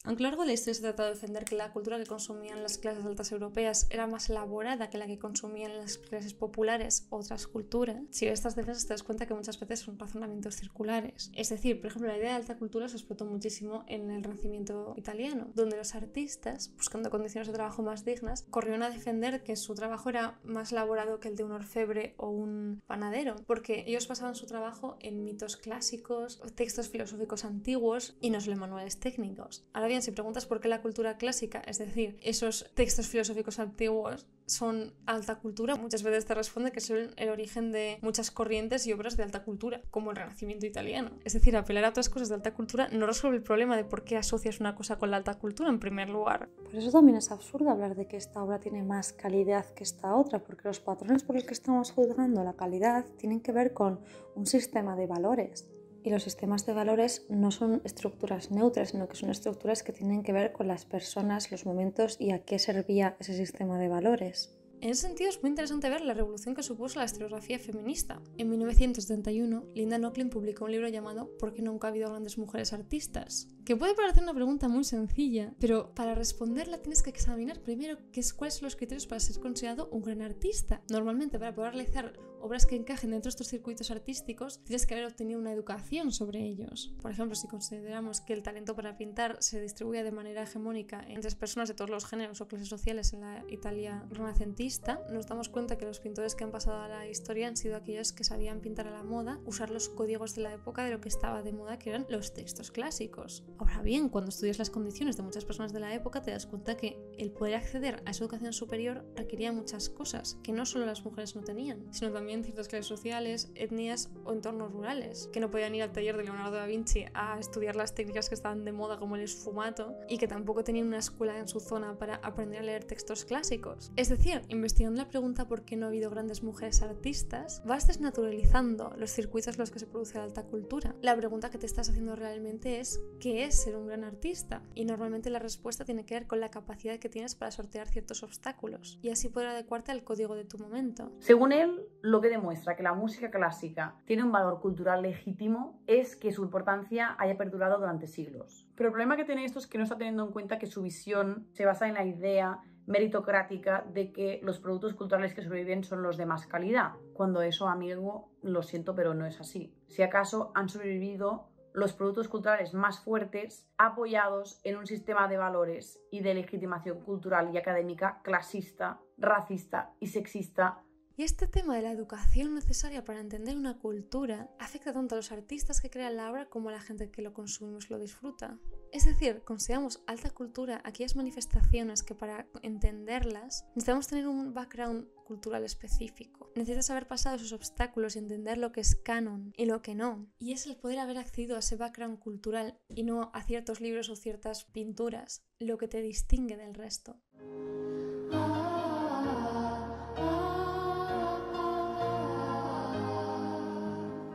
Aunque a lo largo de la historia se trata de defender que la cultura que consumían las clases altas europeas era más elaborada que la que consumían las clases populares o otras culturas, si ves estas defensas te das cuenta que muchas veces son razonamientos circulares. Es decir, por ejemplo, la idea de alta cultura se explotó muchísimo en el Renacimiento italiano, donde los artistas, buscando condiciones de trabajo más dignas, corrieron a defender que su trabajo era más elaborado que el de un orfebre o un panadero, porque ellos basaban su trabajo en mitos clásicos, textos filosóficos antiguos y no solo en manuales técnicos. Ahora bien, si preguntas por qué la cultura clásica, es decir, esos textos filosóficos antiguos, son alta cultura, muchas veces te responde que son el origen de muchas corrientes y obras de alta cultura, como el Renacimiento italiano. Es decir, apelar a otras cosas de alta cultura no resuelve el problema de por qué asocias una cosa con la alta cultura en primer lugar. Por eso también es absurdo hablar de que esta obra tiene más calidad que esta otra, porque los patrones por los que estamos juzgando la calidad tienen que ver con un sistema de valores. Y los sistemas de valores no son estructuras neutras, sino que son estructuras que tienen que ver con las personas, los momentos y a qué servía ese sistema de valores. En ese sentido es muy interesante ver la revolución que supuso la historiografía feminista. En 1971, Linda Nochlin publicó un libro llamado ¿Por qué nunca ha habido grandes mujeres artistas?, que puede parecer una pregunta muy sencilla, pero para responderla tienes que examinar primero cuáles son los criterios para ser considerado un gran artista. Normalmente, para poder realizar obras que encajen dentro de estos circuitos artísticos, tienes que haber obtenido una educación sobre ellos. Por ejemplo, si consideramos que el talento para pintar se distribuye de manera hegemónica entre personas de todos los géneros o clases sociales en la Italia renacentista, nos damos cuenta que los pintores que han pasado a la historia han sido aquellos que sabían pintar a la moda, usar los códigos de la época de lo que estaba de moda, que eran los textos clásicos. Ahora bien, cuando estudias las condiciones de muchas personas de la época, te das cuenta que el poder acceder a esa educación superior requería muchas cosas que no solo las mujeres no tenían, sino también ciertas clases sociales, etnias o entornos rurales, que no podían ir al taller de Leonardo da Vinci a estudiar las técnicas que estaban de moda como el esfumato, y que tampoco tenían una escuela en su zona para aprender a leer textos clásicos. Es decir, investigando la pregunta por qué no ha habido grandes mujeres artistas, vas desnaturalizando los circuitos en los que se produce la alta cultura. La pregunta que te estás haciendo realmente es ¿qué es ser un gran artista? Y normalmente la respuesta tiene que ver con la capacidad que tienes para sortear ciertos obstáculos y así poder adecuarte al código de tu momento. Según él, lo que demuestra que la música clásica tiene un valor cultural legítimo es que su importancia haya perdurado durante siglos. Pero el problema que tiene esto es que no está teniendo en cuenta que su visión se basa en la idea meritocrática de que los productos culturales que sobreviven son los de más calidad, cuando eso, amigo, lo siento, pero no es así. Si acaso han sobrevivido los productos culturales más fuertes, apoyados en un sistema de valores y de legitimación cultural y académica clasista, racista y sexista. Y este tema de la educación necesaria para entender una cultura afecta tanto a los artistas que crean la obra como a la gente que lo consumimos lo disfruta. Es decir, consideramos alta cultura aquellas manifestaciones que para entenderlas necesitamos tener un background cultural específico. Necesitas haber pasado esos obstáculos y entender lo que es canon y lo que no. Y es el poder haber accedido a ese background cultural y no a ciertos libros o ciertas pinturas lo que te distingue del resto.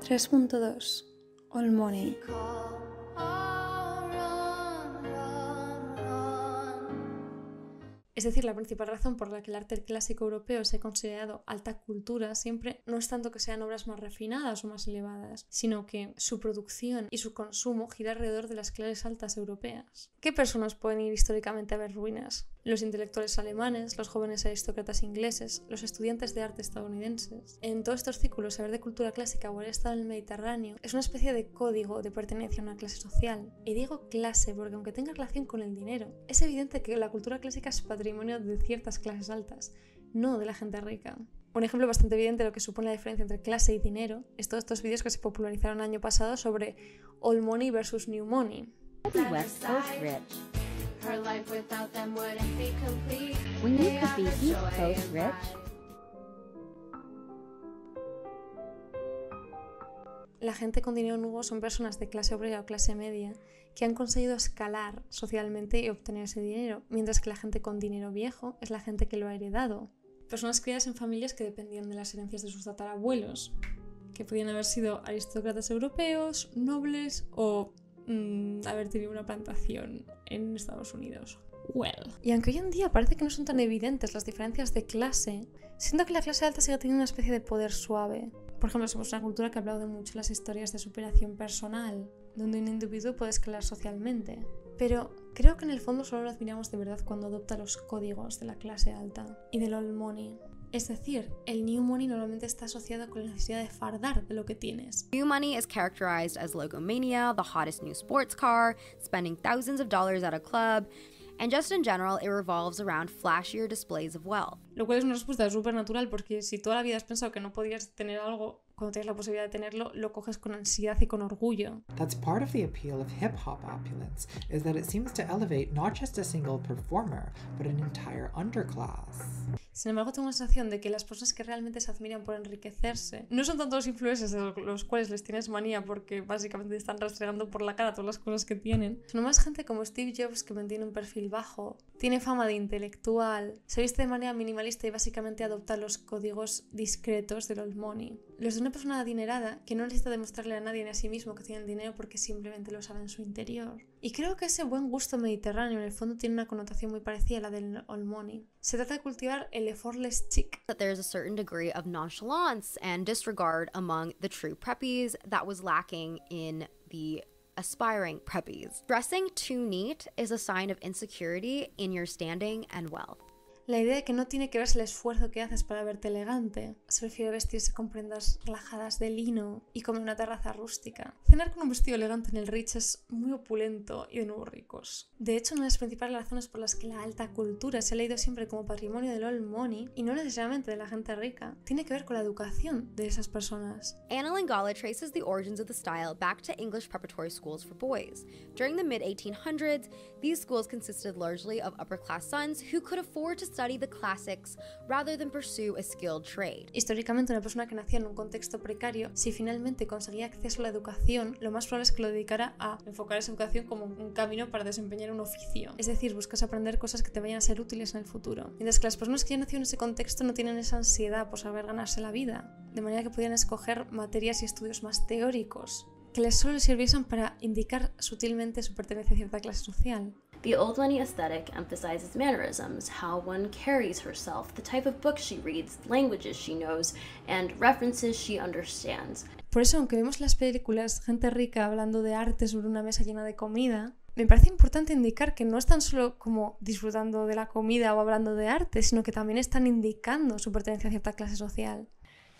3.2 All Money. Es decir, la principal razón por la que el arte clásico europeo se ha considerado alta cultura siempre no es tanto que sean obras más refinadas o más elevadas, sino que su producción y su consumo gira alrededor de las clases altas europeas. ¿Qué personas pueden ir históricamente a ver ruinas? Los intelectuales alemanes, los jóvenes aristócratas ingleses, los estudiantes de arte estadounidenses. En todos estos círculos, saber de cultura clásica o haber estado en el Mediterráneo es una especie de código de pertenencia a una clase social. Y digo clase porque aunque tenga relación con el dinero, es evidente que la cultura clásica es patrimonio de ciertas clases altas, no de la gente rica. Un ejemplo bastante evidente de lo que supone la diferencia entre clase y dinero es todos estos vídeos que se popularizaron el año pasado sobre Old Money versus New Money. West Coast rich. Her life without them wouldn't be complete. When you could be East Coast rich. La gente con dinero nuevo son personas de clase obrera o clase media que han conseguido escalar socialmente y obtener ese dinero, mientras que la gente con dinero viejo es la gente que lo ha heredado. Personas criadas en familias que dependían de las herencias de sus tatarabuelos, que podían haber sido aristócratas europeos, nobles o haber tenido una plantación en Estados Unidos. Y aunque hoy en día parece que no son tan evidentes las diferencias de clase, siento que la clase alta sigue teniendo una especie de poder suave. Por ejemplo, somos una cultura que ha hablado mucho de las historias de superación personal, donde un individuo puede escalar socialmente. Pero creo que en el fondo solo lo admiramos de verdad cuando adopta los códigos de la clase alta y del old money. Es decir, el new money normalmente está asociado con la necesidad de fardar de lo que tienes. New money is characterized as logomania, the hottest new sports car, spending thousands of dollars at a club, and just in general, it revolves around flashier displays of wealth. Lo cual es una respuesta súper natural porque si toda la vida has pensado que no podías tener algo cuando tienes la posibilidad de tenerlo, lo coges con ansiedad y con orgullo. That's part of the appeal of hip-hop opulence, is that it seems to elevate not just a single performer, but an entire underclass. Sin embargo, tengo la sensación de que las personas que realmente se admiran por enriquecerse no son tanto los influencers de los cuales les tienes manía porque básicamente están rastregando por la cara todas las cosas que tienen, sino más gente como Steve Jobs, que mantiene un perfil bajo, tiene fama de intelectual, se viste de manera minimalista y básicamente adopta los códigos discretos del old money. Los de una persona adinerada que no necesita demostrarle a nadie ni a sí mismo que tiene el dinero porque simplemente lo sabe en su interior. Y creo que ese buen gusto mediterráneo en el fondo tiene una connotación muy parecida a la del old money. Se trata de cultivar el effortless chic. That there's a certain degree of nonchalance and disregard among the true preppies that was lacking in the aspiring preppies. Dressing too neat is a sign of insecurity in your standing and wealth. La idea de que no tiene que verse el esfuerzo que haces para verte elegante. Se prefiere vestirse con prendas relajadas de lino y comer una terraza rústica. Cenar con un vestido elegante en el Ritz es muy opulento y de nuevo ricos. De hecho, una de las principales razones por las que la alta cultura se ha leído siempre como patrimonio del old money, y no necesariamente de la gente rica, tiene que ver con la educación de esas personas. Anna Lingala traces the origins of the style back to English preparatory schools for boys. During the mid-1800s, these schools consisted largely of upper-class sons who could afford to study the classics rather than pursue a skilled trade. Históricamente, una persona que nacía en un contexto precario, si finalmente conseguía acceso a la educación, lo más probable es que lo dedicara a enfocar esa educación como un camino para desempeñar un oficio. Es decir, buscas aprender cosas que te vayan a ser útiles en el futuro. Mientras que las personas que ya nacieron en ese contexto no tienen esa ansiedad por saber ganarse la vida, de manera que podían escoger materias y estudios más teóricos, que solo les sirviesen para indicar sutilmente su pertenencia a cierta clase social. The old money aesthetic emphasizes mannerisms, how one carries herself, the type of books she reads, languages she knows, and references she understands. Por eso, aunque vemos en las películas gente rica hablando de arte sobre una mesa llena de comida, me parece importante indicar que no están solo como disfrutando de la comida o hablando de arte, sino que también están indicando su pertenencia a cierta clase social.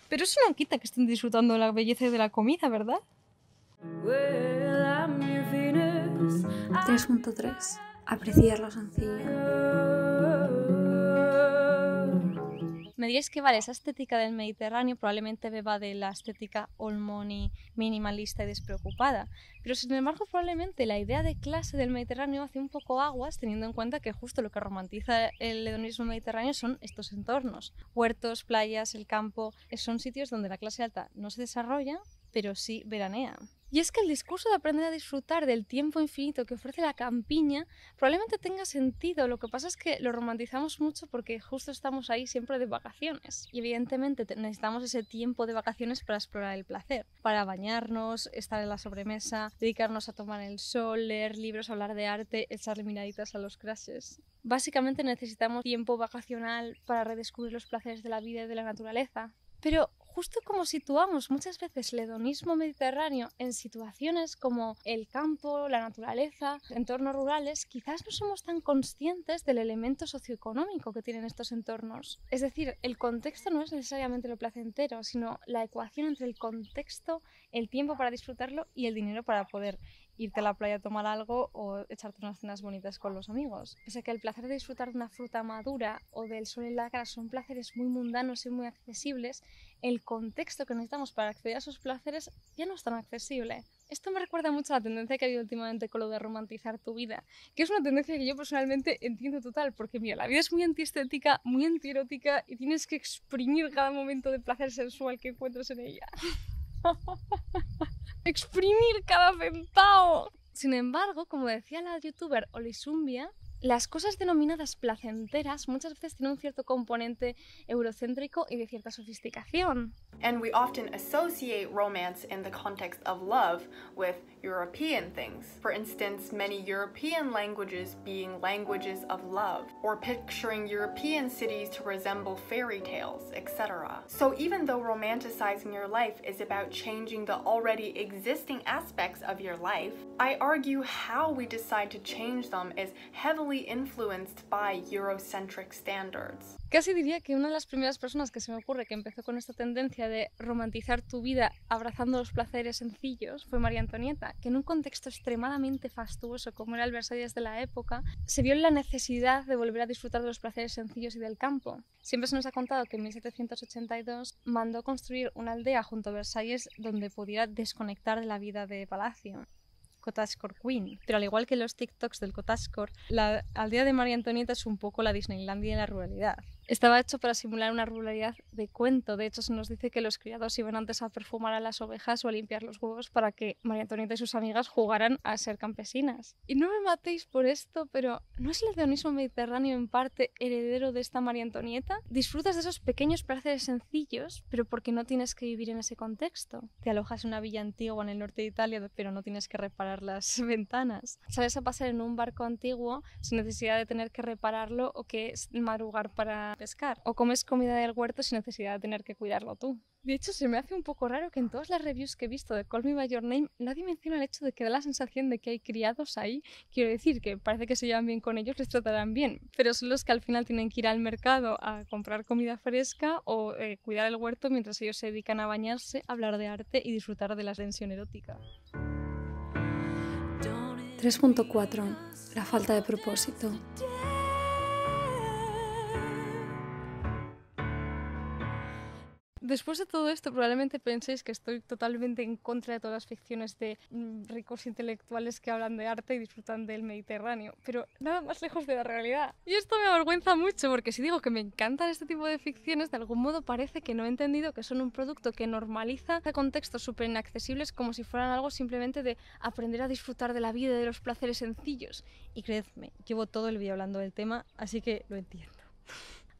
Pero eso no quita que estén disfrutando de la belleza de la comida, ¿verdad? 3.3. Apreciar lo sencillo. Me diréis que vale, esa estética del Mediterráneo probablemente beba de la estética old money, minimalista y despreocupada, pero sin embargo probablemente la idea de clase del Mediterráneo hace un poco aguas, teniendo en cuenta que justo lo que romantiza el hedonismo mediterráneo son estos entornos. Huertos, playas, el campo, son sitios donde la clase alta no se desarrolla, pero sí veranea. Y es que el discurso de aprender a disfrutar del tiempo infinito que ofrece la campiña probablemente tenga sentido, lo que pasa es que lo romantizamos mucho porque justo estamos ahí siempre de vacaciones. Y evidentemente necesitamos ese tiempo de vacaciones para explorar el placer, para bañarnos, estar en la sobremesa, dedicarnos a tomar el sol, leer libros, hablar de arte, echarle miraditas a los crashes. Básicamente necesitamos tiempo vacacional para redescubrir los placeres de la vida y de la naturaleza. Pero justo como situamos muchas veces el hedonismo mediterráneo en situaciones como el campo, la naturaleza, entornos rurales, quizás no somos tan conscientes del elemento socioeconómico que tienen estos entornos. Es decir, el contexto no es necesariamente lo placentero, sino la ecuación entre el contexto, el tiempo para disfrutarlo y el dinero para poder irte a la playa a tomar algo o echarte unas cenas bonitas con los amigos. Pese a que el placer de disfrutar de una fruta madura o del sol en la cara son placeres muy mundanos y muy accesibles, el contexto que necesitamos para acceder a esos placeres ya no es tan accesible. Esto me recuerda mucho a la tendencia que ha habido últimamente con lo de romantizar tu vida, que es una tendencia que yo personalmente entiendo total, porque mira, la vida es muy antiestética, muy antierótica y tienes que exprimir cada momento de placer sensual que encuentres en ella. Exprimir cada centavo. Sin embargo, como decía la youtuber Olisumbia, las cosas denominadas placenteras muchas veces tienen un cierto componente eurocéntrico y de cierta sofisticación. And we often associate romance in the context of love with European things. For instance, many European languages being languages of love, or picturing European cities to resemble fairy tales, etc. So even though romanticizing your life is about changing the already existing aspects of your life, I argue how we decide to change them is heavily heavily influenced by Eurocentric standards. Casi diría que una de las primeras personas que se me ocurre que empezó con esta tendencia de romantizar tu vida abrazando los placeres sencillos fue María Antonieta, que en un contexto extremadamente fastuoso como era el Versalles de la época, se vio en la necesidad de volver a disfrutar de los placeres sencillos y del campo. Siempre se nos ha contado que en 1782 mandó construir una aldea junto a Versalles donde pudiera desconectar de la vida de palacio. Cottagecore Queen. Pero al igual que los TikToks del Cottagecore, la aldea de María Antonieta es un poco la Disneylandia de la ruralidad. Estaba hecho para simular una ruralidad de cuento. De hecho, se nos dice que los criados iban antes a perfumar a las ovejas o a limpiar los huevos para que María Antonieta y sus amigas jugaran a ser campesinas. Y no me matéis por esto, pero ¿no es el hedonismo mediterráneo en parte heredero de esta María Antonieta? Disfrutas de esos pequeños placeres sencillos, pero porque no tienes que vivir en ese contexto. Te alojas en una villa antigua en el norte de Italia, pero no tienes que reparar las ventanas. Sales a pasar en un barco antiguo sin necesidad de tener que repararlo o que madrugar para pescar, o comes comida del huerto sin necesidad de tener que cuidarlo tú. De hecho, se me hace un poco raro que en todas las reviews que he visto de Call Me By Your Name nadie menciona el hecho de que da la sensación de que hay criados ahí. Quiero decir que parece que se llevan bien con ellos, les tratarán bien, pero son los que al final tienen que ir al mercado a comprar comida fresca o cuidar el huerto mientras ellos se dedican a bañarse, a hablar de arte y disfrutar de la tensión erótica. 3.4. La falta de propósito. Después de todo esto, probablemente penséis que estoy totalmente en contra de todas las ficciones de ricos intelectuales que hablan de arte y disfrutan del Mediterráneo, pero nada más lejos de la realidad. Y esto me avergüenza mucho, porque si digo que me encantan este tipo de ficciones, de algún modo parece que no he entendido que son un producto que normaliza contextos súper inaccesibles como si fueran algo simplemente de aprender a disfrutar de la vida y de los placeres sencillos. Y creedme, llevo todo el vídeo hablando del tema, así que lo entiendo.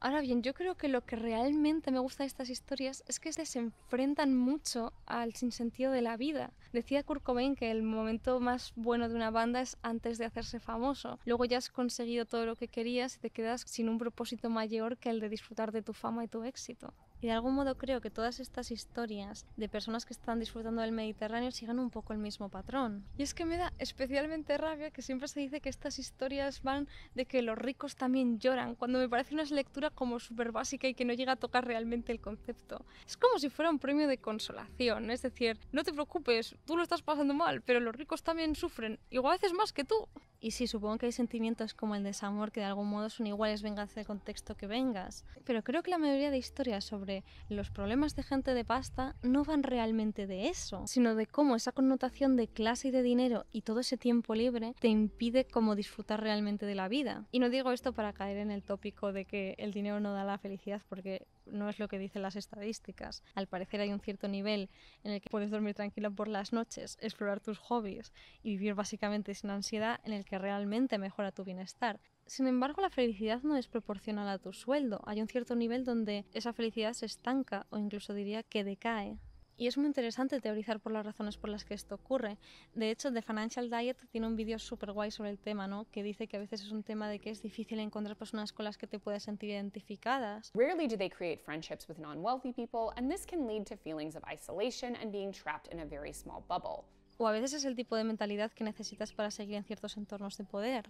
Ahora bien, yo creo que lo que realmente me gusta de estas historias es que se enfrentan mucho al sinsentido de la vida. Decía Kurt Cobain que el momento más bueno de una banda es antes de hacerse famoso. Luego ya has conseguido todo lo que querías y te quedas sin un propósito mayor que el de disfrutar de tu fama y tu éxito. Y de algún modo creo que todas estas historias de personas que están disfrutando del Mediterráneo siguen un poco el mismo patrón. Y es que me da especialmente rabia que siempre se dice que estas historias van de que los ricos también lloran, cuando me parece una lectura como súper básica y que no llega a tocar realmente el concepto. Es como si fuera un premio de consolación, es decir, no te preocupes, tú lo estás pasando mal, pero los ricos también sufren, igual a veces más que tú. Y sí, supongo que hay sentimientos como el desamor que de algún modo son iguales vengas del contexto que vengas. Pero creo que la mayoría de historias sobre los problemas de gente de pasta no van realmente de eso, sino de cómo esa connotación de clase y de dinero y todo ese tiempo libre te impide como disfrutar realmente de la vida. Y no digo esto para caer en el tópico de que el dinero no da la felicidad, porque no es lo que dicen las estadísticas. Al parecer hay un cierto nivel en el que puedes dormir tranquilo por las noches, explorar tus hobbies y vivir básicamente sin ansiedad, en el que realmente mejora tu bienestar. Sin embargo, la felicidad no es proporcional a tu sueldo. Hay un cierto nivel donde esa felicidad se estanca o incluso diría que decae. Y es muy interesante teorizar por las razones por las que esto ocurre. De hecho, The Financial Diet tiene un vídeo súper guay sobre el tema, ¿no? Que dice que a veces es un tema de que es difícil encontrar personas con las que te puedas sentir identificadas. Rarely do they create friendships with non-wealthy people, and this can lead to feelings of isolation and being trapped in a very small bubble. O a veces es el tipo de mentalidad que necesitas para seguir en ciertos entornos de poder.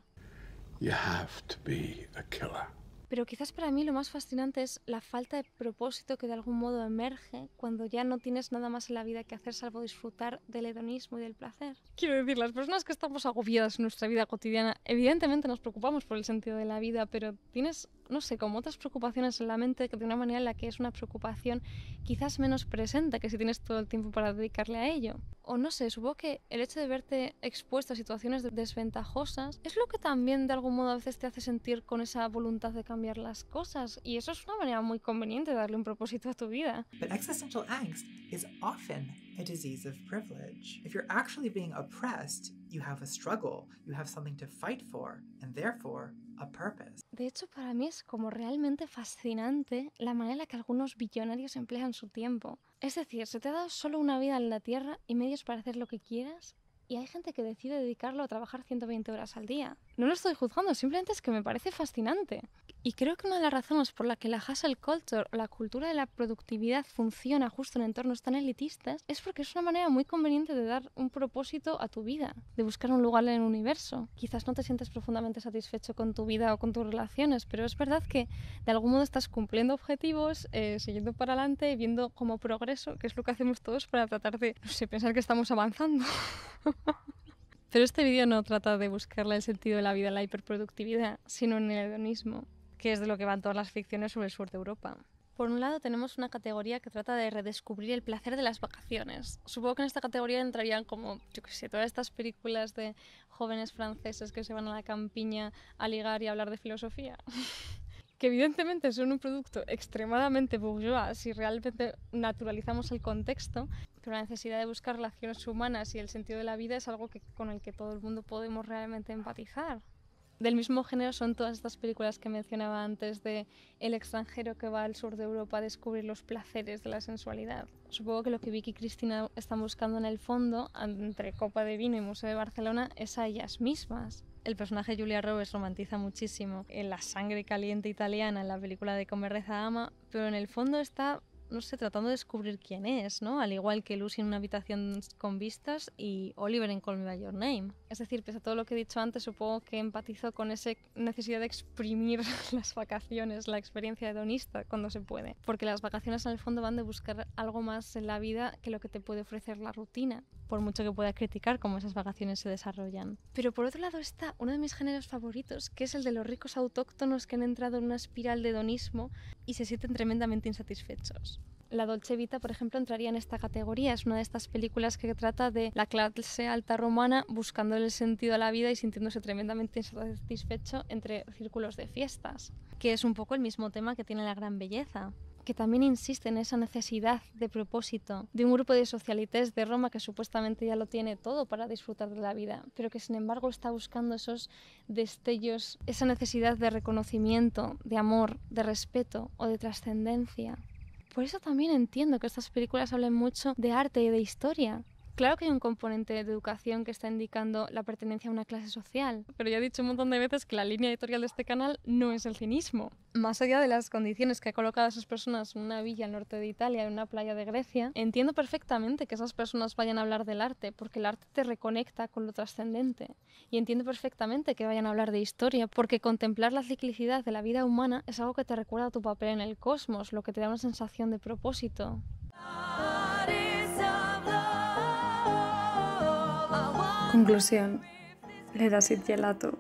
You have to be a killer. Pero quizás para mí lo más fascinante es la falta de propósito que de algún modo emerge cuando ya no tienes nada más en la vida que hacer salvo disfrutar del hedonismo y del placer. Quiero decir, las personas que estamos agobiadas en nuestra vida cotidiana, evidentemente nos preocupamos por el sentido de la vida, pero tienes, no sé, como otras preocupaciones en la mente de una manera en la que es una preocupación quizás menos presente que si tienes todo el tiempo para dedicarle a ello. O no sé, supongo que el hecho de verte expuesto a situaciones desventajosas es lo que también de algún modo a veces te hace sentir con esa voluntad de cambiar las cosas, y eso es una manera muy conveniente de darle un propósito a tu vida. But existential angst is often a disease of privilege. If you're actually being oppressed, you have a struggle, you have something to fight for, and therefore a purpose. De hecho, para mí es como realmente fascinante la manera en la que algunos billonarios emplean su tiempo. Es decir, se te ha dado solo una vida en la Tierra y medios para hacer lo que quieras, y hay gente que decide dedicarlo a trabajar 120 horas al día. No lo estoy juzgando, simplemente es que me parece fascinante. Y creo que una de las razones por la que la hustle culture o la cultura de la productividad funciona justo en entornos tan elitistas es porque es una manera muy conveniente de dar un propósito a tu vida, de buscar un lugar en el universo. Quizás no te sientes profundamente satisfecho con tu vida o con tus relaciones, pero es verdad que de algún modo estás cumpliendo objetivos, siguiendo para adelante, viendo como progreso, que es lo que hacemos todos para tratar de, no sé, pensar que estamos avanzando. Pero este vídeo no trata de buscarle el sentido de la vida en la hiperproductividad, sino en el hedonismo, que es de lo que van todas las ficciones sobre el sur de Europa. Por un lado tenemos una categoría que trata de redescubrir el placer de las vacaciones. Supongo que en esta categoría entrarían como, yo qué sé, todas estas películas de jóvenes franceses que se van a la campiña a ligar y a hablar de filosofía. Que evidentemente son un producto extremadamente bourgeois si realmente naturalizamos el contexto, pero la necesidad de buscar relaciones humanas y el sentido de la vida es algo con el que todo el mundo podemos realmente empatizar. Del mismo género son todas estas películas que mencionaba antes de el extranjero que va al sur de Europa a descubrir los placeres de la sensualidad. Supongo que lo que Vicky y Cristina están buscando en el fondo, entre Copa de Vino y Museo de Barcelona, es a ellas mismas. El personaje Julia Roberts romantiza muchísimo en la sangre caliente italiana en la película de Come, Reza, Ama, pero en el fondo está, no sé, tratando de descubrir quién es, ¿no? Al igual que Lucy en Una habitación con vistas y Oliver en Call Me By Your Name. Es decir, pese a todo lo que he dicho antes, supongo que empatizo con esa necesidad de exprimir las vacaciones, la experiencia hedonista cuando se puede. Porque las vacaciones en el fondo van de buscar algo más en la vida que lo que te puede ofrecer la rutina, por mucho que pueda criticar cómo esas vacaciones se desarrollan. Pero por otro lado está uno de mis géneros favoritos, que es el de los ricos autóctonos que han entrado en una espiral de hedonismo y se sienten tremendamente insatisfechos. La Dolce Vita, por ejemplo, entraría en esta categoría. Es una de estas películas que trata de la clase alta romana buscando el sentido a la vida y sintiéndose tremendamente insatisfecho entre círculos de fiestas, que es un poco el mismo tema que tiene La Gran Belleza, que también insiste en esa necesidad de propósito de un grupo de socialites de Roma que supuestamente ya lo tiene todo para disfrutar de la vida, pero que sin embargo está buscando esos destellos, esa necesidad de reconocimiento, de amor, de respeto o de trascendencia. Por eso también entiendo que estas películas hablen mucho de arte y de historia. Claro que hay un componente de educación que está indicando la pertenencia a una clase social, pero ya he dicho un montón de veces que la línea editorial de este canal no es el cinismo. Más allá de las condiciones que ha colocado a esas personas en una villa al norte de Italia, en una playa de Grecia, entiendo perfectamente que esas personas vayan a hablar del arte, porque el arte te reconecta con lo trascendente. Y entiendo perfectamente que vayan a hablar de historia, porque contemplar la ciclicidad de la vida humana es algo que te recuerda a tu papel en el cosmos, lo que te da una sensación de propósito. Conclusión. Le das it gelato.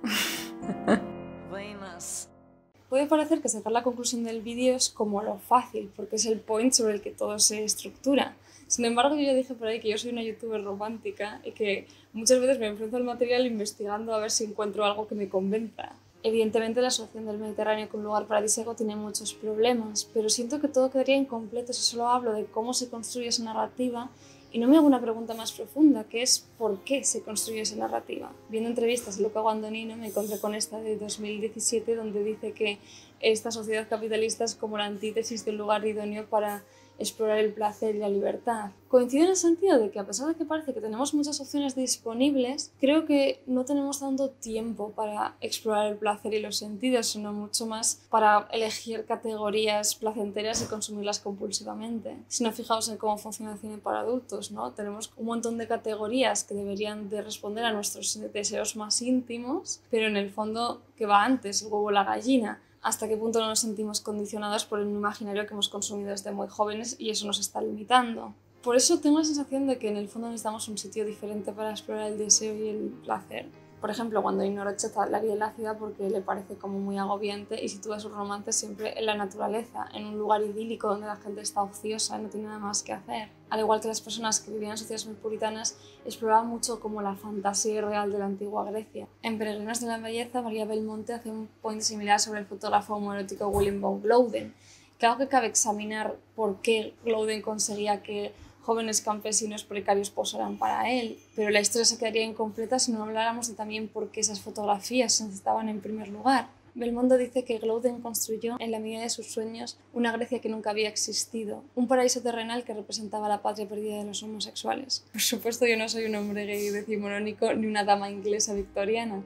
Puede parecer que sacar la conclusión del vídeo es como lo fácil, porque es el point sobre el que todo se estructura. Sin embargo, yo ya dije por ahí que yo soy una youtuber romántica y que muchas veces me enfrento al material investigando a ver si encuentro algo que me convenza. Evidentemente, la solución del Mediterráneo con lugar paradisíaco tiene muchos problemas, pero siento que todo quedaría incompleto si solo hablo de cómo se construye esa narrativa y no me hago una pregunta más profunda, que es ¿por qué se construye esa narrativa? Viendo entrevistas de Luca Guadagnino me encontré con esta de 2017 donde dice que esta sociedad capitalista es como la antítesis de un lugar idóneo para explorar el placer y la libertad. Coincido en el sentido de que a pesar de que parece que tenemos muchas opciones disponibles, creo que no tenemos tanto tiempo para explorar el placer y los sentidos, sino mucho más para elegir categorías placenteras y consumirlas compulsivamente. Si no, fijaos en cómo funciona el cine para adultos, ¿no? Tenemos un montón de categorías que deberían de responder a nuestros deseos más íntimos, pero en el fondo, ¿qué va antes? ¿El huevo o la gallina? Hasta qué punto no nos sentimos condicionados por el imaginario que hemos consumido desde muy jóvenes y eso nos está limitando. Por eso tengo la sensación de que en el fondo necesitamos un sitio diferente para explorar el deseo y el placer. Por ejemplo, cuando Nino rechaza la vida en la ciudad porque le parece como muy agobiante y sitúa sus romances siempre en la naturaleza, en un lugar idílico donde la gente está ociosa y no tiene nada más que hacer. Al igual que las personas que vivían en sociedades muy puritanas, exploraban mucho como la fantasía irreal de la antigua Grecia. En Peregrinos de la Belleza, María Belmonte hace un point similar sobre el fotógrafo homoerótico Willem von Gloeden. Claro que cabe examinar por qué Gloeden conseguía que jóvenes campesinos precarios posaran para él, pero la historia se quedaría incompleta si no habláramos de también por qué esas fotografías se necesitaban en primer lugar. Belmondo dice que Gloeden construyó, en la medida de sus sueños, una Grecia que nunca había existido, un paraíso terrenal que representaba la patria perdida de los homosexuales. Por supuesto, yo no soy un hombre gay decimonónico ni una dama inglesa victoriana,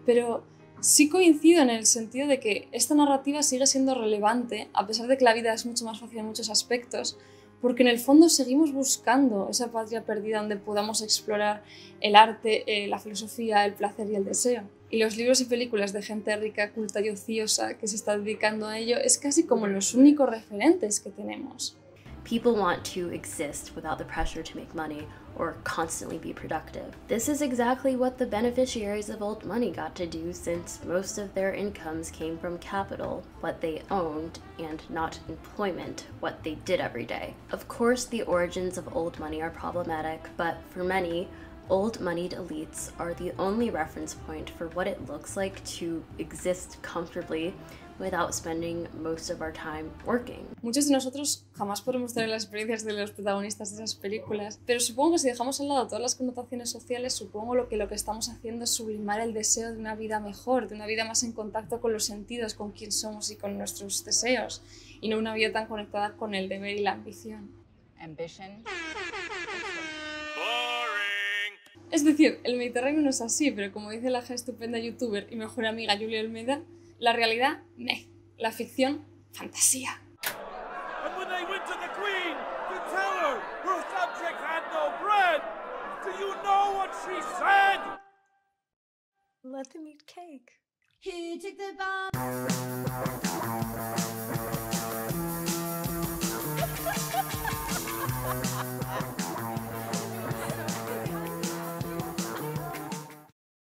pero Sí coincido en el sentido de que esta narrativa sigue siendo relevante, a pesar de que la vida es mucho más fácil en muchos aspectos, porque en el fondo seguimos buscando esa patria perdida donde podamos explorar el arte, la filosofía, el placer y el deseo. Y los libros y películas de gente rica, culta y ociosa que se está dedicando a ello es casi como los únicos referentes que tenemos. People want to exist without the pressure to make money or constantly be productive. This is exactly what the beneficiaries of old money got to do, since most of their incomes came from capital, what they owned, and not employment, what they did every day. Of course, the origins of old money are problematic, but for many, old moneyed elites are the only reference point for what it looks like to exist comfortably without spending most of our time working. Muchos de nosotros jamás podremos tener las experiencias de los protagonistas de esas películas, pero supongo que si dejamos al lado todas las connotaciones sociales, supongo lo que estamos haciendo es sublimar el deseo de una vida mejor, de una vida más en contacto con los sentidos, con quién somos y con nuestros deseos, y no una vida tan conectada con el deber y la ambición. Ambition. Es decir, el Mediterráneo no es así, pero como dice la estupenda youtuber y mejor amiga Julia Almeida, la realidad, meh. La ficción, fantasía. And when they went to the queen to tell her her subjects had no bread, do you know what she said? Let them eat cake. Who took the bomb?